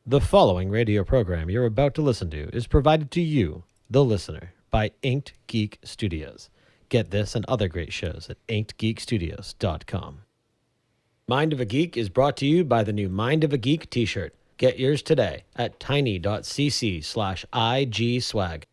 The following radio program you're about to listen to is provided to you, the listener, by Inked Geek Studios. Get this and other great shows at inkedgeekstudios.com. Mind of a Geek is brought to you by the new Mind of a Geek t-shirt. Get yours today at tiny.cc/igswag.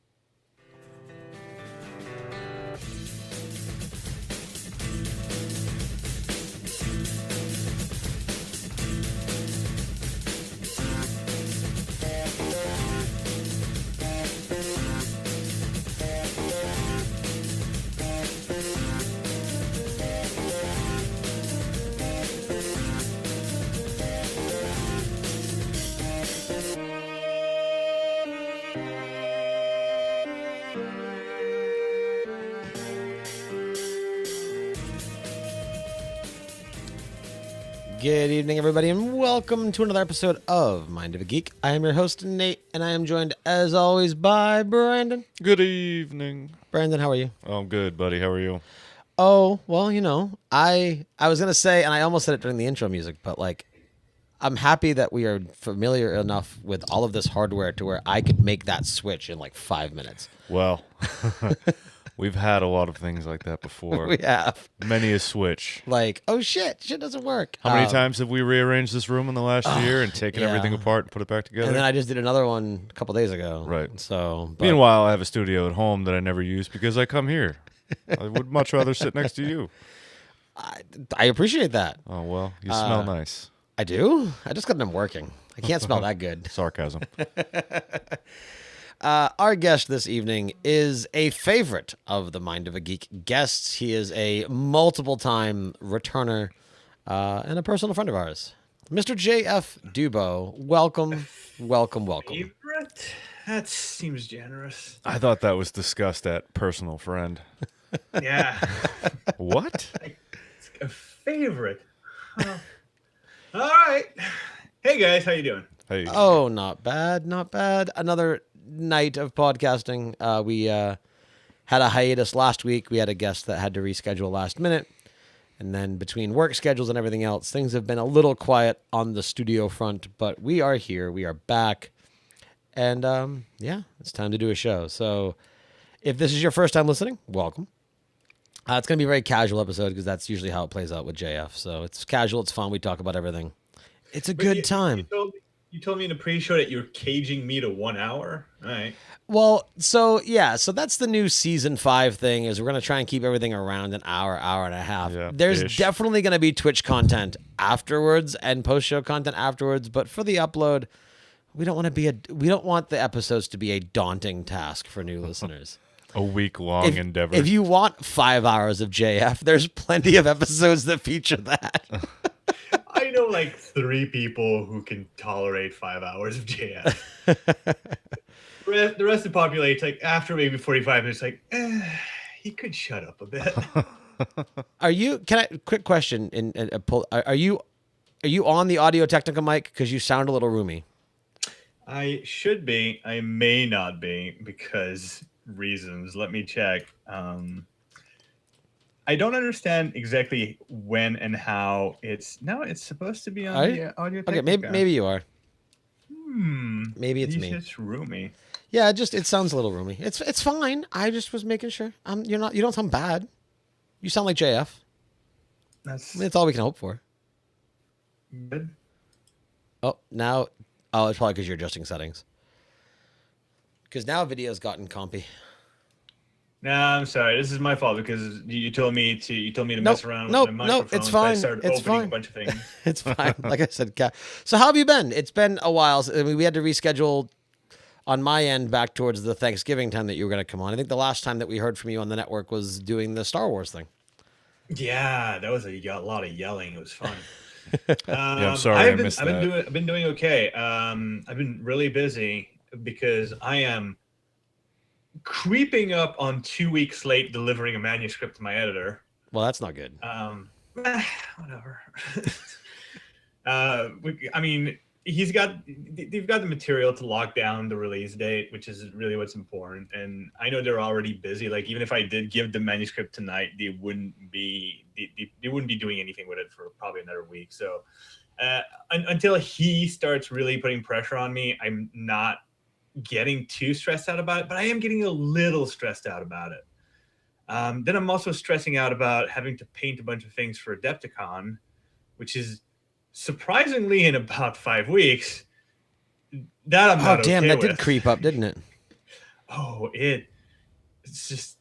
Good evening, everybody, and welcome to another episode of Mind of a Geek. I am your host, Nate, and I am joined, as always, by Brandon. Good evening. Brandon, how are you? Oh, I'm good, buddy. How are you? Oh, well, I was going to say, and I almost said it during the intro music, but, I'm happy that we are familiar enough with all of this hardware to where I could make that switch in, 5 minutes. Well, we've had a lot of things like that before. We have. Many a switch. Oh, shit doesn't work. How many times have we rearranged this room in the last year and taken everything apart and put it back together? And then I just did another one a couple days ago. Right. So, Meanwhile, I have a studio at home that I never use because I come here. I would much rather sit next to you. I appreciate that. Oh, well, you smell nice. I do? I just got them working. I can't smell that good. Sarcasm. Our guest this evening is a favorite of the Mind of a Geek guests. He is a multiple-time returner and a personal friend of ours. Mr. J.F. Dubeau, welcome. Favorite? That seems generous. I thought that was discussed at personal friend. Yeah. What? It's a favorite. Huh. All right. Hey, guys. How you doing? Hey. Oh, not bad. Another night of podcasting. We had a hiatus last week. We had a guest that had to reschedule last minute. And then between work schedules and everything else, things have been a little quiet on the studio front. But we are here. We are back. And it's time to do a show. So if this is your first time listening, welcome. It's going to be a very casual episode because that's usually how it plays out with JF. So it's casual. It's fun. We talk about everything. It's a good time. You told me in the pre-show that you're caging me to 1 hour. All right. Well, so that's the new season 5 thing is we're going to try and keep everything around an hour and a half. Yeah, There's definitely going to be Twitch content afterwards and post-show content afterwards. But for the upload, we don't want the episodes to be a daunting task for new listeners. A week-long endeavor. If you want 5 hours of JF, there's plenty of episodes that feature that. I know 3 people who can tolerate 5 hours of JS. The rest of the population, after maybe 45 minutes, he could shut up a bit. Quick question, are you on the Audio Technica mic? Because you sound a little roomy. I should be. I may not be because reasons. Let me check. I don't understand exactly when and how it's supposed to be on the Audio Technica. Okay, maybe you are. Maybe it's me. It's roomy. Yeah, it sounds a little roomy. It's fine. I just was making sure. You don't sound bad. You sound like JF. That's all we can hope for. Good. Oh, it's probably because you're adjusting settings. Because now video's gotten compy. No, I'm sorry. This is my fault because you told me to mess around with my microphone. It's fine. I started opening a bunch of things. It's fine. Like I said, so how have you been? It's been a while. I mean, we had to reschedule on my end back towards the Thanksgiving time that you were going to come on. I think the last time that we heard from you on the network was doing the Star Wars thing. Yeah, that was a lot of yelling. It was fun. I'm sorry I missed that. I've been doing okay. I've been really busy because I am creeping up on 2 weeks late delivering a manuscript to my editor. Well, that's not good. Whatever. I mean, they've got the material to lock down the release date, which is really what's important. And I know they're already busy. Even if I did give the manuscript tonight, they wouldn't be doing anything with it for probably another week. So Until he starts really putting pressure on me, I'm not getting too stressed out about it, but I am getting a little stressed out about it. Then I'm also stressing out about having to paint a bunch of things for Adepticon, which is surprisingly in about 5 weeks. That I'm not damn, okay that with. did creep up, didn't it? Oh, it's just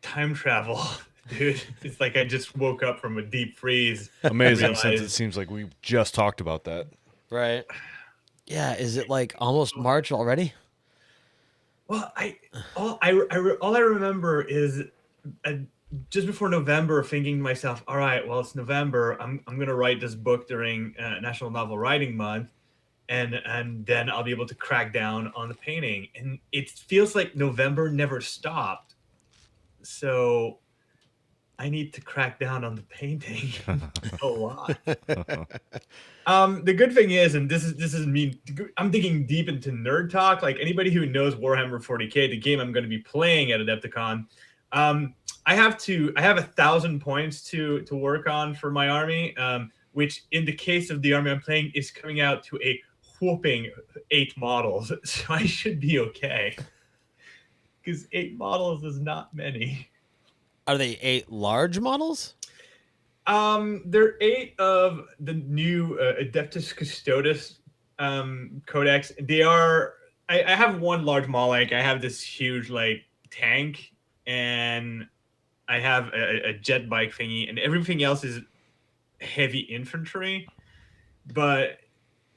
time travel, dude. It's like I just woke up from a deep freeze. Amazing, since it seems like we just talked about that. Right. Yeah, is it like almost March already? Well, all I remember is just before November, thinking to myself, "All right, well, it's November. I'm gonna write this book during National Novel Writing Month, and then I'll be able to crack down on the painting." And it feels like November never stopped. So I need to crack down on the painting a lot. The good thing is, and this is me, I'm digging deep into nerd talk. Like anybody who knows Warhammer 40K, the game I'm going to be playing at Adepticon, I have 1,000 points to work on for my army, which in the case of the army I'm playing is coming out to a whooping 8 models. So I should be okay, because 8 models is not many. Are they 8 large models? They're 8 of the new Adeptus Custodes codex. They are. I have one large Malek. I have this huge like tank, and I have a jet bike thingy, and everything else is heavy infantry. But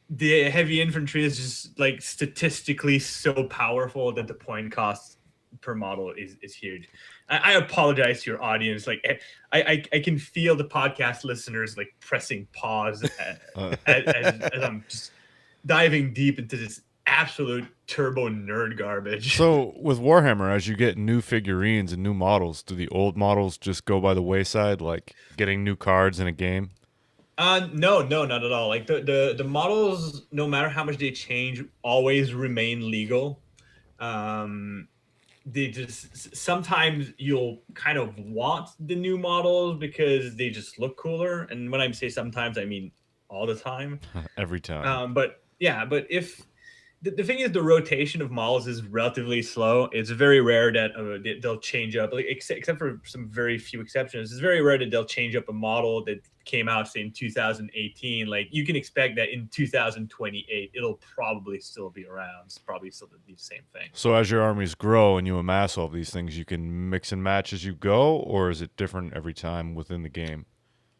the heavy infantry is just like statistically so powerful that the point cost per model is huge. I apologize to your audience. Like I can feel the podcast listeners like pressing pause as I'm just diving deep into this absolute turbo nerd garbage. So with Warhammer, as you get new figurines and new models, do the old models just go by the wayside, like getting new cards in a game? No, not at all. Like the models, no matter how much they change, always remain legal. They just sometimes you'll kind of want the new models because they just look cooler. And when I say sometimes, I mean all the time. Every time. But if the thing is, the rotation of models is relatively slow. It's very rare that they'll change up, like except for some very few exceptions. It's very rare that they'll change up a model that came out, say, in 2018. Like you can expect that in 2028, it'll probably still be around. It's probably still the same thing. So as your armies grow and you amass all these things, you can mix and match as you go, or is it different every time within the game?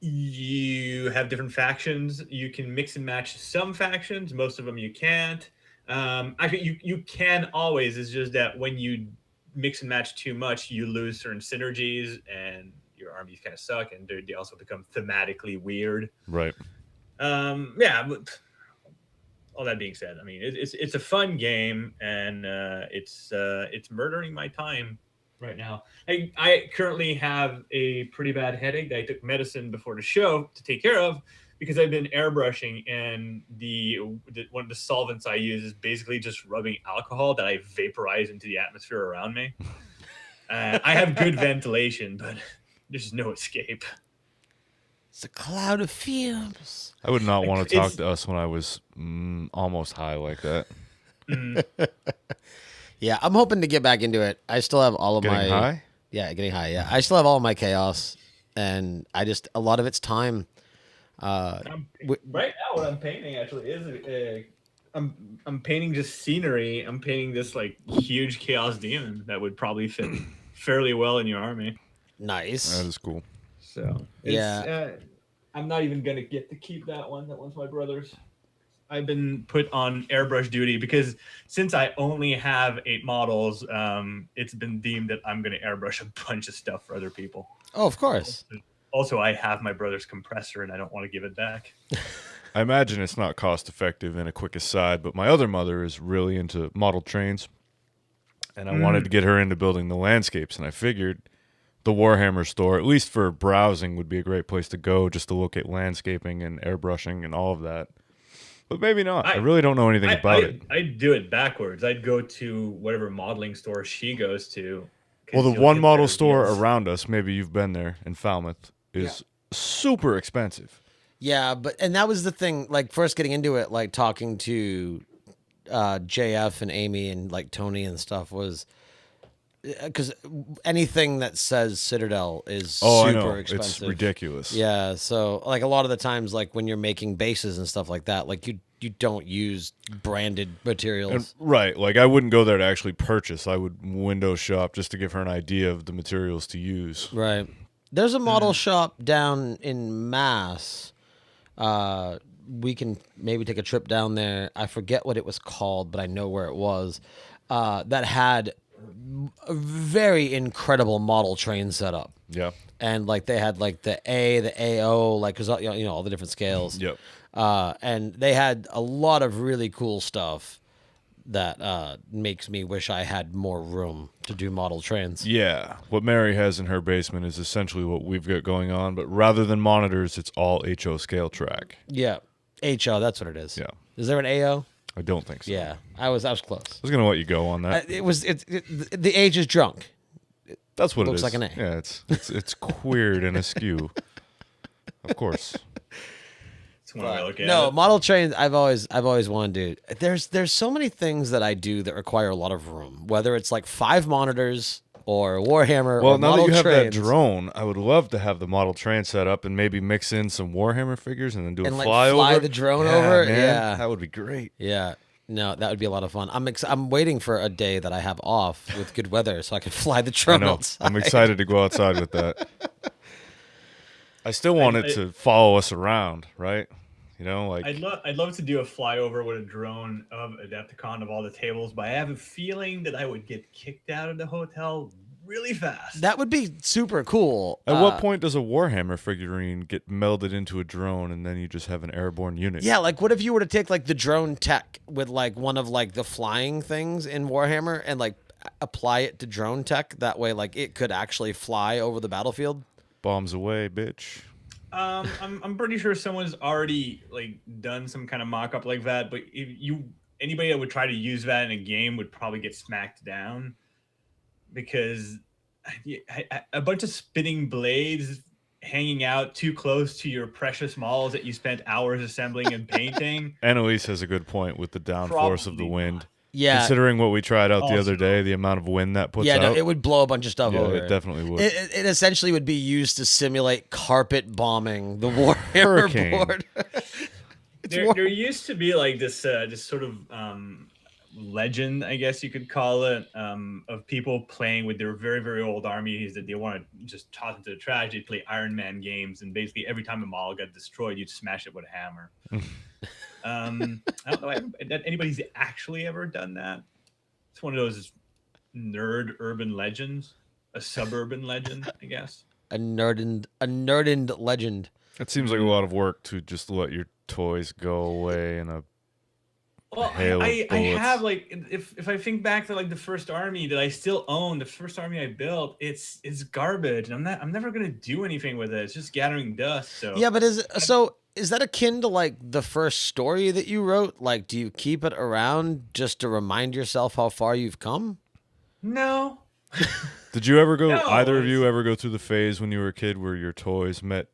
You have different factions. You can mix and match some factions. Most of them you can't. Actually, you can always. It's just that when you mix and match too much, you lose certain synergies, and your armies kind of suck, and they also become thematically weird. Right. Yeah. But all that being said, I mean, it's a fun game, and it's murdering my time right now. I currently have a pretty bad headache that I took medicine before the show to take care of, because I've been airbrushing, and one of the solvents I use is basically just rubbing alcohol that I vaporize into the atmosphere around me. I have good ventilation, but there's no escape. It's a cloud of fumes. I would not want to talk to us when I was almost high like that. Yeah, I'm hoping to get back into it. I still have all of Getting my high? Yeah, getting high. Yeah, I still have all of my chaos, and a lot of it's time. Right now, what I'm painting actually is I'm painting just scenery. I'm painting this like huge chaos demon that would probably fit fairly well in your army. Nice. That is cool. So I'm not even gonna get to keep that one. That one's my brother's. I've been put on airbrush duty because since I only have 8 models, it's been deemed that I'm gonna airbrush a bunch of stuff for other people. Oh, of course. Also, I have my brother's compressor, and I don't want to give it back. I imagine it's not cost effective. And a quick aside, but my other mother is really into model trains, and I wanted to get her into building the landscapes, and I figured the Warhammer store, at least for browsing, would be a great place to go just to look at landscaping and airbrushing and all of that. But maybe not. I really don't know anything about it. I'd do it backwards. I'd go to whatever modeling store she goes to. Well, the one model store around us, maybe you've been there in Falmouth, is super expensive. Yeah, and that was the thing. Like first getting into it, like talking to JF and Amy and like Tony and stuff was because anything that says Citadel is Oh, I super know. expensive. It's ridiculous. Yeah, so like a lot of the times, like when you're making bases and stuff like that, like you don't use branded materials. And, right. Like I wouldn't go there to actually purchase. I would window shop just to give her an idea of the materials to use. Right. There's a model shop down in Mass. We can maybe take a trip down there. I forget what it was called, but I know where it was. That had a very incredible model train setup. Yeah. And like they had like the A, the AO, like cause you know all the different scales. Yep. And they had a lot of really cool stuff that makes me wish I had more room to do model trains. Yeah. What Mary has in her basement is essentially what we've got going on, but rather than monitors, it's all HO scale track. Yeah, HO, that's what it is. Yeah. Is there an AO? I don't think so. Yeah, I was close. I was gonna let you go on that. The age is drunk. That's what looks it is. like an A. Yeah, it's queered and askew. Of course. That's one way to look at No, it. model trains. I've always wanted to do. There's so many things that I do that require a lot of room. Whether it's like 5 monitors or Warhammer. Well, or now that model you have that trains, drone, I would love to have the model train set up and maybe mix in some Warhammer figures and then do and a like flyover. fly the drone over. Man, Yeah, that would be great. yeah. No, that would be a lot of fun. I'm waiting for a day that I have off with good weather so I can fly the I drone know. outside. I'm excited to go outside with that. I still want it to follow us around, right? You know, like I'd love to do a flyover with a drone of Adepticon of all the tables, but I have a feeling that I would get kicked out of the hotel really fast. That would be super cool. at what point does a Warhammer figurine get melded into a drone and then you just have an airborne unit? Yeah, like what if you were to take like the drone tech with like one of like the flying things in Warhammer and like apply it to drone tech? That way, like it could actually fly over the battlefield. Bombs away, bitch. I'm pretty sure someone's already like done some kind of mock-up like that, but if anybody that would try to use that in a game would probably get smacked down because a bunch of spinning blades hanging out too close to your precious models that you spent hours assembling and painting. Annalise has a good point with the downforce of the Probably wind. not. Yeah, Considering what we tried out the Also- other day, the amount of wind that puts yeah, out. no, it would blow a bunch of stuff yeah, over. it definitely would. It essentially would be used to simulate carpet bombing the Warhammer Hurricane. board. There used to be like this sort of legend, I guess you could call it, of people playing with their very, very old armies that they want to just toss into the trash. They'd play Iron Man games, and basically every time a model got destroyed, you'd smash it with a hammer. I don't know that anybody's actually ever done that. It's one of those nerd urban legends, a suburban legend, I guess. a nerdened legend. It seems like a lot of work to just let your toys go away in a Well, hail of I bullets. have like if I think back to like the first army that I still own, the first army I built, it's garbage. And I'm never gonna do anything with it. It's just gathering dust. So Yeah, but is that akin to like the first story that you wrote? Like, do you keep it around just to remind yourself how far you've come? no. Did you ever go? No, Either of it's- you ever go through the phase when you were a kid where your toys met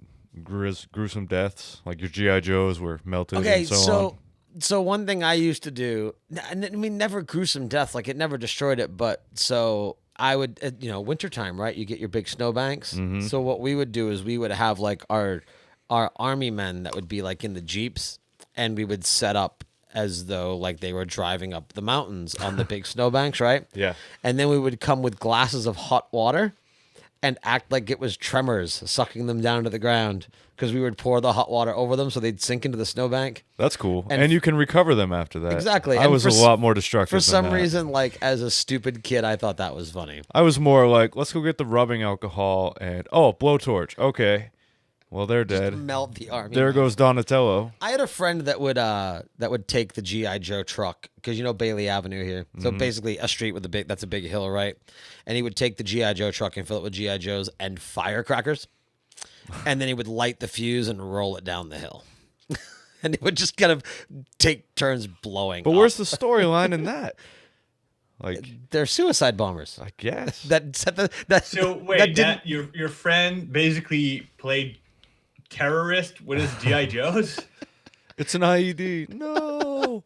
gruesome deaths, like your GI Joes were melted? Okay, and so on? so one thing I used to do, I mean, never gruesome death, like it never destroyed it, but so I would, wintertime, right? You get your big snowbanks. Mm-hmm. So what we would do is we would have like our army men that would be like in the Jeeps, and we would set up as though like they were driving up the mountains on the big snowbanks, right? Yeah. And then we would come with glasses of hot water and act like it was tremors sucking them down to the ground because we would pour the hot water over them so they'd sink into the snowbank. That's cool, And and you can recover them after that. Exactly, I and was for a lot more destructive. For than some that. reason, like as a stupid kid, I thought that was funny. I was more like, let's go get the rubbing alcohol and blowtorch. Okay, well they're dead. Melt the army. There man. goes Donatello. I had a friend that would take the GI Joe truck because Bailey Avenue here, so basically a street with that's a big hill, right? And he would take the GI Joe truck and fill it with GI Joes and firecrackers, and then he would light the fuse and roll it down the hill, and it would just kind of take turns blowing. But up. where's the storyline in that? Like, They're suicide bombers. I guess That So wait, that didn't. your friend basically played terrorist with his GI Joes. It's an IED. No.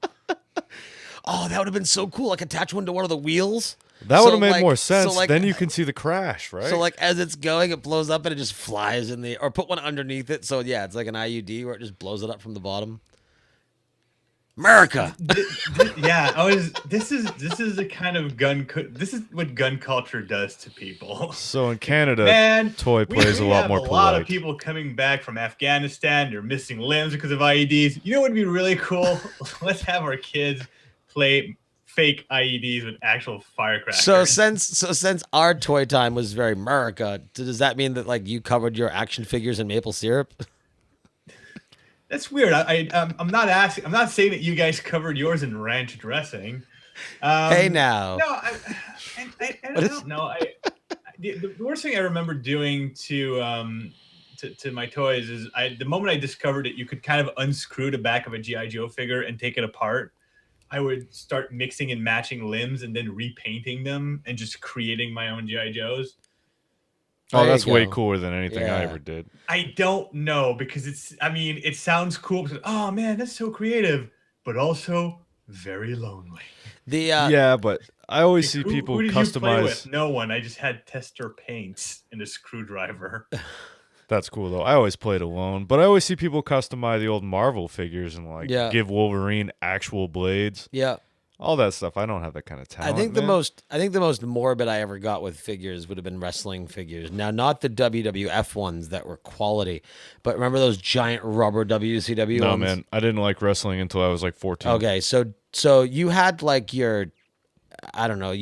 Oh, that would have been so cool. Like attach one to one of the wheels. That would have made more so, sense. Then you can see the crash, right? So like as it's going, it blows up and it just flies in the, or put one underneath it. So yeah, it's like an IUD where it just blows it up from the bottom. America. Yeah, this is the kind of this is what gun culture does to people. So in Canada, Man, toy plays a lot more polite. A lot of polite. people coming back from Afghanistan, they're missing limbs because of IEDs. You know what would be really cool? Let's have our kids play fake IEDs with actual firecrackers. So since our toy time was very America, does that mean that like you covered your action figures in maple syrup? That's weird. I'm not asking. I'm not saying that you guys covered yours in ranch dressing. Hey now. No, I don't know. The worst thing I remember doing to my toys is the moment I discovered that you could kind of unscrew the back of a GI Joe figure and take it apart. I would start mixing and matching limbs and then repainting them and just creating my own GI Joes. Oh, There that's you way go. cooler than anything I Yeah. ever did. I don't know because it sounds cool. Because, oh man, that's so creative, but also very lonely. The Yeah, but I always see Who- people who did you play customize. with? No one. I just had tester paints and a screwdriver. That's cool though. I always played alone, but I always see people customize the old Marvel figures and like Yeah. give Wolverine actual blades, yeah. all that stuff. I don't have that kind of I talent. think man. the most morbid I ever got with figures would have been wrestling figures. Now, not the WWF ones that were quality, but remember those giant rubber WCW No, ones? man, I didn't like wrestling until I was like 14. Okay, so you had like your, I don't know,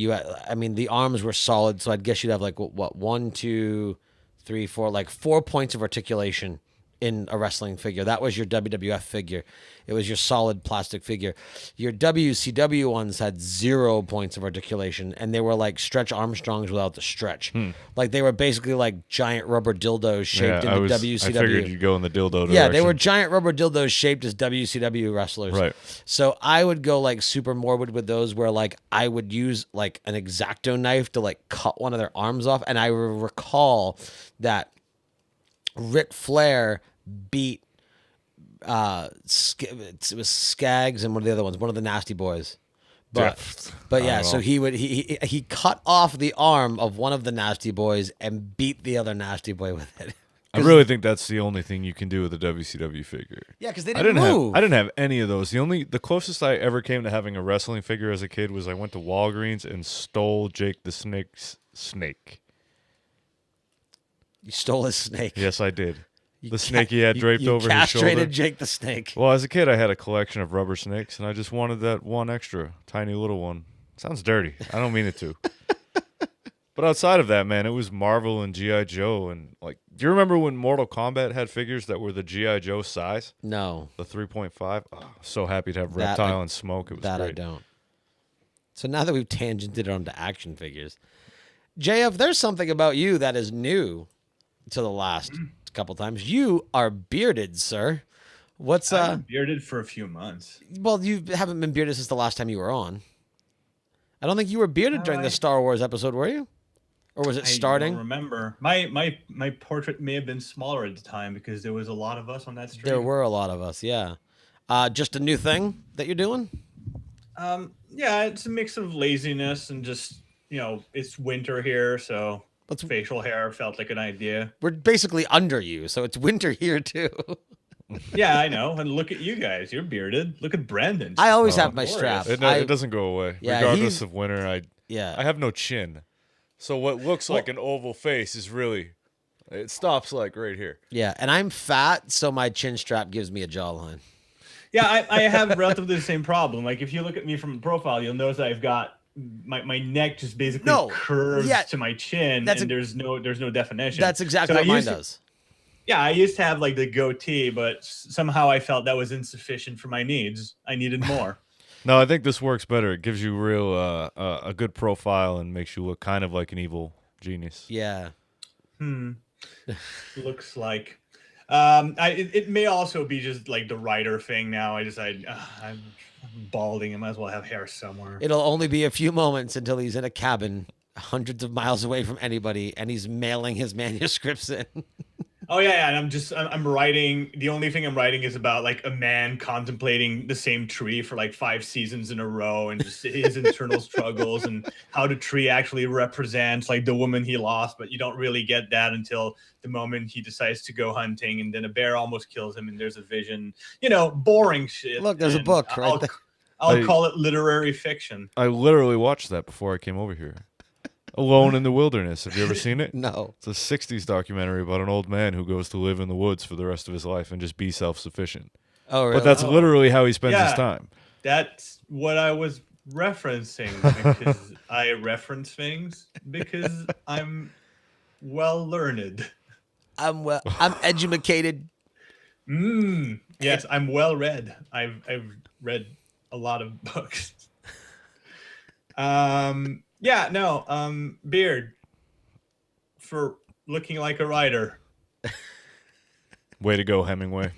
I mean, the arms were solid, so I'd guess you'd have like what 1, 2, 3, 4, like 4 points of articulation in a wrestling figure. That was your WWF figure. It was your solid plastic figure. Your WCW ones had 0 points of articulation, and they were like Stretch Armstrongs without the stretch. Like they were basically like giant rubber dildos shaped Yeah, into I WCW. figured you'd go in the dildo direction. Yeah, they were giant rubber dildos shaped as WCW wrestlers. Right. So I would go like super morbid with those where like I would use like an X-Acto knife to like cut one of their arms off. And I recall that Ric Flair beat it was Skaggs and one of the other ones, one of the Nasty Boys. But yeah, so he cut off the arm of one of the Nasty Boys and beat the other Nasty Boy with it. I really think that's the only thing you can do with a WCW figure. Yeah, because they I didn't didn't move. have I didn't have any of those. The closest I ever came to having a wrestling figure as a kid was I went to Walgreens and stole Jake the Snake's snake. You stole his snake. Yes, I did. The snake he had draped you over his shoulder. castrated Jake the Snake. Well, as a kid, I had a collection of rubber snakes, and I just wanted that one extra, tiny little one. Sounds dirty. I don't mean it to. But outside of that, man, it was Marvel and G.I. Joe. And, like, do you remember when Mortal Kombat had figures that were the G.I. Joe size? No, The 3.5? Oh, so happy to have That Reptile I- and Smoke. It was that I great. don't. So now that we've tangented onto action figures, JF, there's something about you that is new to the last couple times. You are bearded, sir. What's I've been bearded for a few months. Well, you haven't been bearded since the last time you were on. I don't think you were bearded during the Star Wars episode, were you? Or was it I starting? don't remember. My portrait may have been smaller at the time because there was a lot of us on that stream. There were a lot of us, yeah. Just a new thing that you're doing? Yeah, it's a mix of laziness and just, it's winter here, so facial hair felt like an idea. We're basically under you, so it's winter here too. Yeah, I know. And look at you guys. You're bearded. Look at Brandon. I always have my glorious. strap. It doesn't go away. Yeah, Regardless he's- of winter, I Yeah. have no chin. So what looks like an oval face is really, it stops like right here. Yeah, and I'm fat, so my chin strap gives me a jawline. Yeah, I have relatively the same problem. Like, if you look at me from profile, you'll notice I've got my neck just basically curves to my chin, and there's no definition. That's exactly what mine does. Yeah, I used to have like the goatee, but somehow I felt that was insufficient for my needs. I needed more. No, I think this works better. It gives you real a good profile and makes you look kind of like an evil genius. Yeah. Looks like. It may also be just like the writer thing now. I'm balding. I might as well have hair somewhere. It'll only be a few moments until he's in a cabin hundreds of miles away from anybody and he's mailing his manuscripts in. Oh yeah, and I'm writing. The only thing I'm writing is about like a man contemplating the same tree for like 5 seasons in a row, and just his internal struggles and how the tree actually represents like the woman he lost. But you don't really get that until the moment he decides to go hunting, and then a bear almost kills him, and there's a vision. Boring shit. Look, there's a and book right there. I'll call it literary fiction. I literally watched that before I came over here. Alone in the Wilderness. Have you ever seen it? No. It's a 60s documentary about an old man who goes to live in the woods for the rest of his life and just be self-sufficient. Oh, really? But that's literally how he spends his time. That's what I was referencing, because I reference things because I'm well learned. I'm educated. Yes, I'm well read. I've read a lot of books. Beard for looking like a writer. Way to go, Hemingway.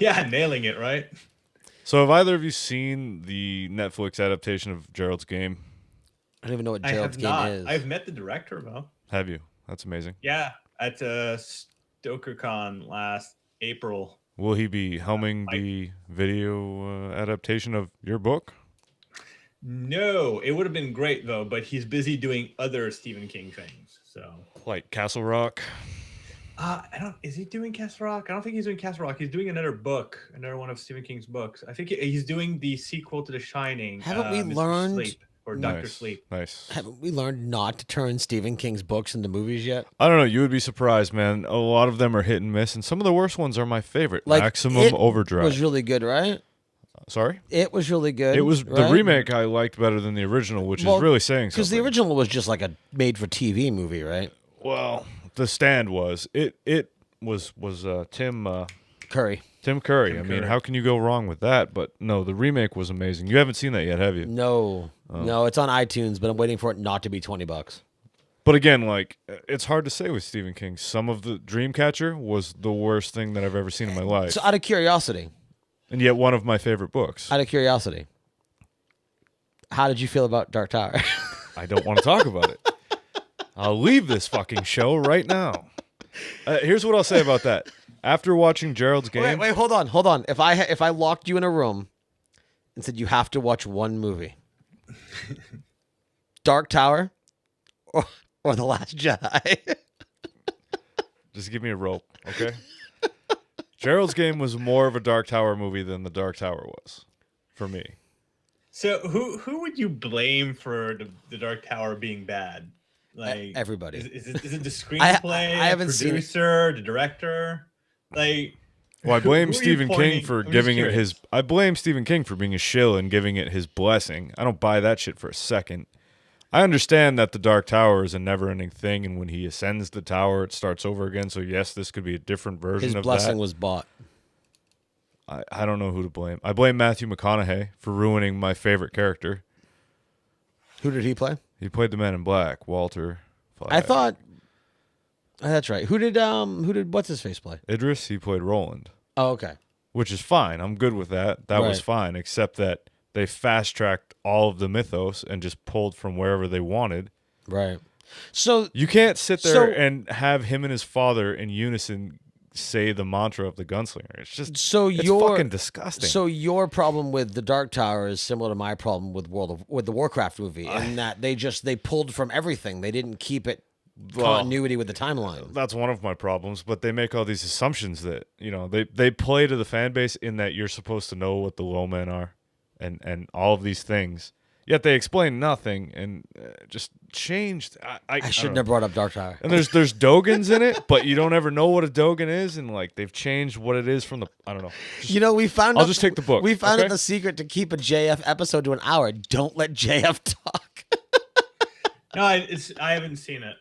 Yeah, nailing it, right? So have either of you seen the Netflix adaptation of Gerald's Game? I don't even know what Gerald's Game is. I've met the director, though. Have you? That's amazing. Yeah, at StokerCon last April. Will he be helming the video adaptation of your book? No, it would have been great though, but he's busy doing other Stephen King things. So, Like Castle Rock? Is he doing Castle Rock? I don't think he's doing Castle Rock. He's doing another book, another one of Stephen King's books. I think he's doing the sequel to The Shining. Haven't we Mr. learned? Sleep, or Dr. Sleep? Nice. Haven't we learned not to turn Stephen King's books into movies yet? I don't know. You would be surprised, man. A lot of them are hit and miss, and some of the worst ones are my favorite. Like Maximum Overdrive. It was really good, right? Sorry? It was really good. It was right? the remake I liked better than the original, which is really saying something. Because the original was just like a made-for-TV movie, right? Well, The Stand was. It was Tim Curry. Tim Curry. I mean, how can you go wrong with that? But no, the remake was amazing. You haven't seen that yet, have you? No, it's on iTunes, but I'm waiting for it not to be $20. But again, like, it's hard to say with Stephen King. Some of the Dreamcatcher was the worst thing that I've ever seen in my life. So out of curiosity, and yet one of my favorite books. how did you feel about Dark Tower? I don't want to talk about it. I'll leave this fucking show right now. Here's what I'll say about that. After watching Gerald's Game... Wait, hold on. If I locked you in a room and said you have to watch one movie, Dark Tower or The Last Jedi? Just give me a rope, okay? Gerald's Game was more of a Dark Tower movie than the Dark Tower was, for me. So who would you blame for the Dark Tower being bad? Like everybody. Is it the screenplay? I haven't seen producer, the director. Like, well, I blame who Stephen King for giving it curious. his. I blame Stephen King for being a shill and giving it his blessing. I don't buy that shit for a second. I understand that the Dark Tower is a never-ending thing, and when he ascends the tower, it starts over again. So yes, this could be a different version of that. His blessing was bought. I don't know who to blame. I blame Matthew McConaughey for ruining my favorite character. Who did he play? He played the Man in Black, Walter. Flagg. I thought. That's right. Who did what's his face play? Idris. He played Roland. Oh, okay. Which is fine. I'm good with that. That was Right. fine, except that they fast-tracked all of the mythos and just pulled from wherever they wanted. Right. So You can't sit there and have him and his father in unison say the mantra of the gunslinger. It's just it's fucking disgusting. So your problem with the Dark Tower is similar to my problem with the Warcraft movie, in that they pulled from everything. They didn't keep it continuity with the timeline. That's one of my problems, but they make all these assumptions that, they play to the fan base in that you're supposed to know what the low men are and all of these things. Yet they explain nothing and just changed. I shouldn't have brought up Dark Tower. And there's Dogons in it, but you don't ever know what a Dogan is, and like they've changed what it is from the. I don't know. We found. I'll just take the book. We found okay? out the secret to keep a JF episode to an hour. Don't let JF talk. No, I haven't seen it.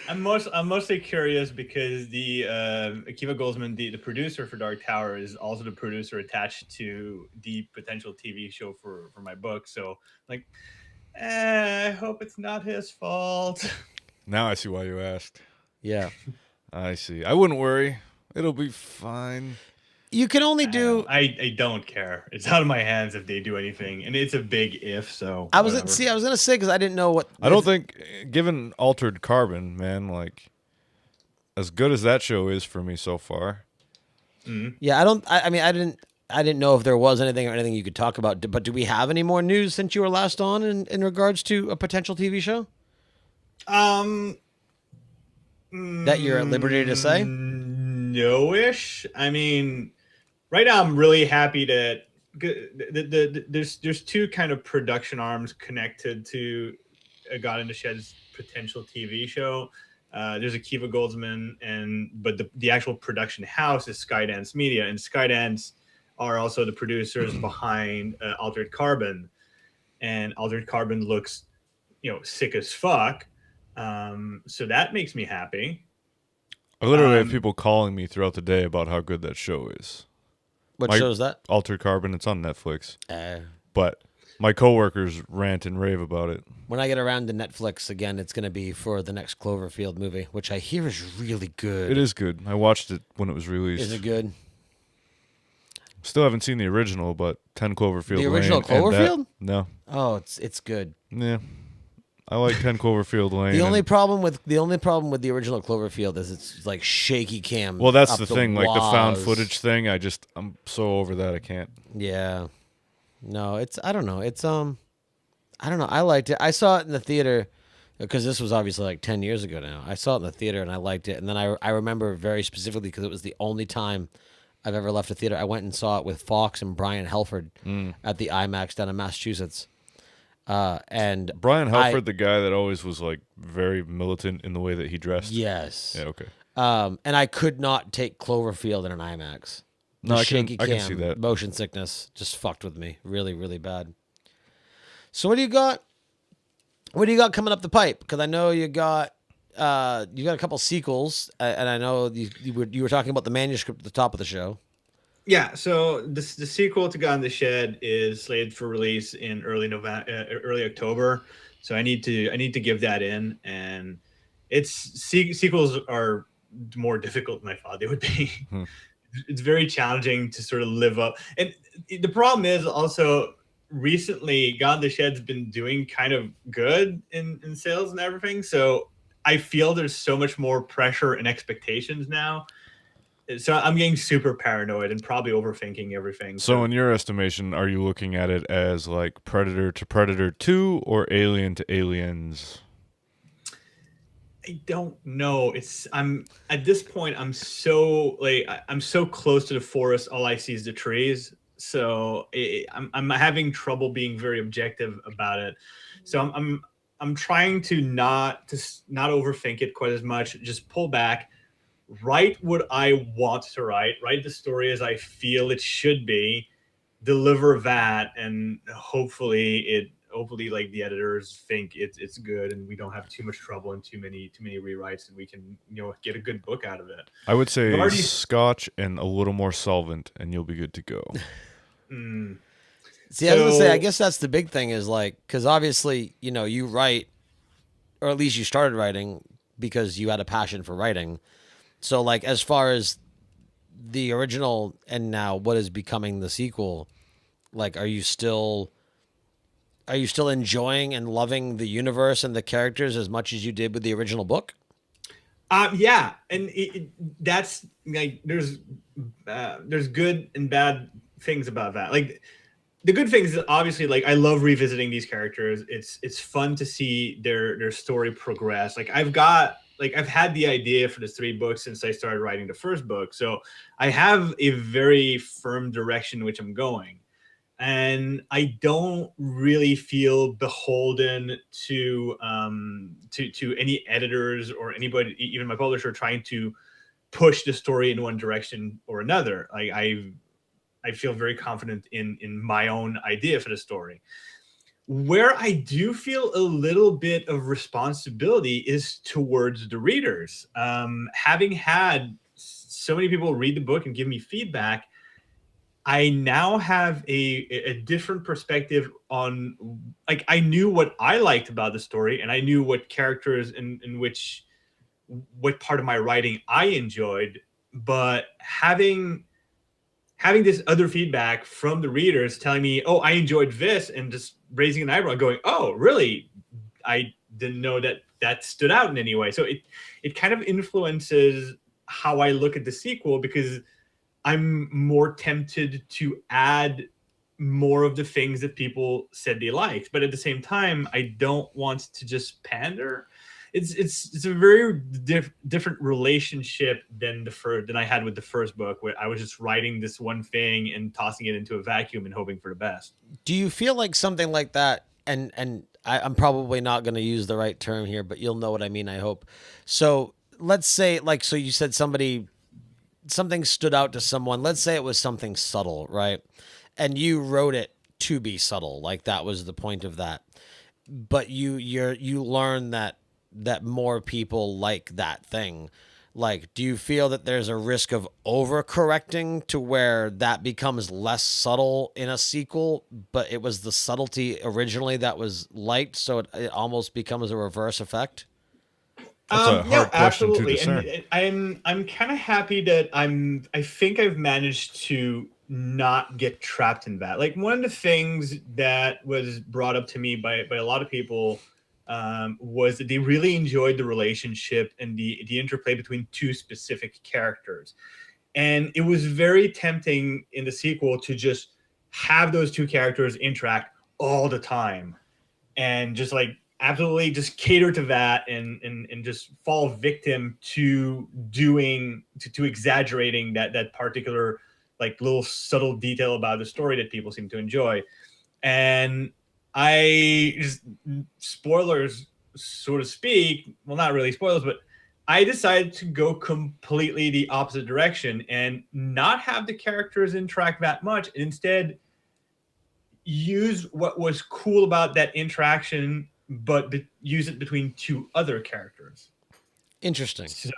I'm mostly curious because the Akiva Goldsman, the producer for Dark Tower, is also the producer attached to the potential TV show for my book. So, like, I hope it's not his fault. Now I see why you asked. Yeah, I see. I wouldn't worry. It'll be fine. You can only do. I don't care. It's out of my hands if they do anything, and it's a big if. So I was gonna say because I didn't know what. I don't think, given Altered Carbon, man, like as good as that show is for me so far. Yeah, I mean, I didn't know if there was anything or anything you could talk about. But do we have any more news since you were last on in regards to a potential TV show that you're at liberty to say? No-ish. I mean, right now I'm really happy to. There's two kind of production arms connected to A God in the Shed's potential TV show. There's Akiva Goldsman, but the actual production house is Skydance Media, and Skydance are also the producers behind Altered Carbon, and Altered Carbon looks, sick as fuck. So that makes me happy. I literally have people calling me throughout the day about how good that show is. What show is that? Altered Carbon. It's on Netflix. But my coworkers rant and rave about it. When I get around to Netflix again, it's going to be for the next Cloverfield movie, which I hear is really good. It is good. I watched it when it was released. Is it good? Still haven't seen the original, but 10 Cloverfield The original Lane Cloverfield? No. Oh, it's good. Yeah. I like 10 Cloverfield Lane. The only problem with the original Cloverfield is it's like shaky cam. Well, that's up the thing. Like the walls. found footage thing, I'm so over that I can't. Yeah. No, I don't know. I don't know. I liked it. I saw it in the theater because this was obviously like 10 years ago now. I saw it in the theater and I liked it. And then I remember very specifically because it was the only time I've ever left a theater. I went and saw it with Fox and Brian Helford at the IMAX down in Massachusetts. And Brian Helford, the guy that always was like very militant in the way that he dressed. Yes. Yeah. Okay. And I could not take Cloverfield in an IMAX. No, I can see that. Motion sickness just fucked with me really, really bad. So what do you got? What do you got coming up the pipe? Because I know you got a couple sequels, and I know you were talking about the manuscript at the top of the show. Yeah, so the sequel to God in the Shed is slated for release in early October. So I need to give that in, and sequels are more difficult than I thought they would be. It's very challenging to sort of live up, and the problem is also recently God in the Shed's been doing kind of good in sales and everything. So I feel there's so much more pressure and expectations now. So I'm getting super paranoid and probably overthinking everything. So in your estimation, are you looking at it as like Predator to Predator 2 or Alien to Aliens? I don't know. I'm at this point, I'm so close to the forest. All I see is the trees. So I'm having trouble being very objective about it. So I'm trying to not overthink it quite as much. Just pull back. Write what I want to write the story as I feel it should be, deliver that, and hopefully like the editors think it's good and we don't have too much trouble and too many rewrites, and we can get a good book out of it. I would say scotch and a little more solvent and you'll be good to go. See, I was gonna say, I guess that's the big thing is like, because obviously you write, or at least you started writing because you had a passion for writing. So, like, as far as the original and now what is becoming the sequel, like, are you still enjoying and loving the universe and the characters as much as you did with the original book? Yeah, and that's like there's good and bad things about that. Like, the good things is obviously, like, I love revisiting these characters. It's fun to see their story progress. Like, I've had the idea for the 3 books since I started writing the first book. So I have a very firm direction in which I'm going. And I don't really feel beholden to any editors or anybody, even my publisher, trying to push the story in one direction or another. Like, I feel very confident in my own idea for the story. Where I do feel a little bit of responsibility is towards the readers. Having had so many people read the book and give me feedback, I now have a different perspective on, like, I knew what I liked about the story, and I knew what characters in what part of my writing I enjoyed, but having this other feedback from the readers telling me, oh, I enjoyed this, and just raising an eyebrow going, oh, really? I didn't know that that stood out in any way. So it kind of influences how I look at the sequel, because I'm more tempted to add more of the things that people said they liked, but at the same time, I don't want to just pander. It's a very different relationship than than I had with the first book, where I was just writing this one thing and tossing it into a vacuum and hoping for the best. Do you feel like something like that? I'm probably not going to use the right term here, but you'll know what I mean, I hope. So let's say, like, so you said something stood out to someone. Let's say it was something subtle, right? And you wrote it to be subtle, like that was the point of that. But you learn that more people like that thing. Like, do you feel that there's a risk of overcorrecting to where that becomes less subtle in a sequel, but it was the subtlety originally that was liked, so it almost becomes a reverse effect? That's a hard question to absolutely. discern. And I'm kind of happy that I think I've managed to not get trapped in that. Like, one of the things that was brought up to me by a lot of people was that they really enjoyed the relationship and the interplay between two specific characters. And it was very tempting in the sequel to just have those two characters interact all the time and just like absolutely just cater to that and just fall victim to exaggerating that particular like little subtle detail about the story that people seem to enjoy. And I just, spoilers, so to speak, well, not really spoilers, but I decided to go completely the opposite direction and not have the characters interact that much, and instead use what was cool about that interaction, but use it between two other characters. Interesting. So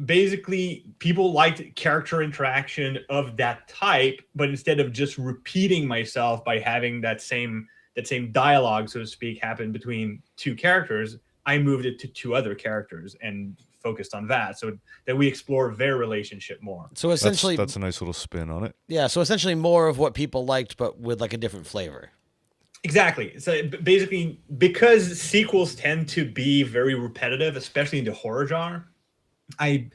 basically, people liked character interaction of that type, but instead of just repeating myself by having that same dialogue, so to speak, happen between two characters, I moved it to two other characters and focused on that, so that we explore their relationship more. So essentially, that's a nice little spin on it. Yeah, so essentially more of what people liked, but with like a different flavor. Exactly. So basically, because sequels tend to be very repetitive, especially in the horror genre, I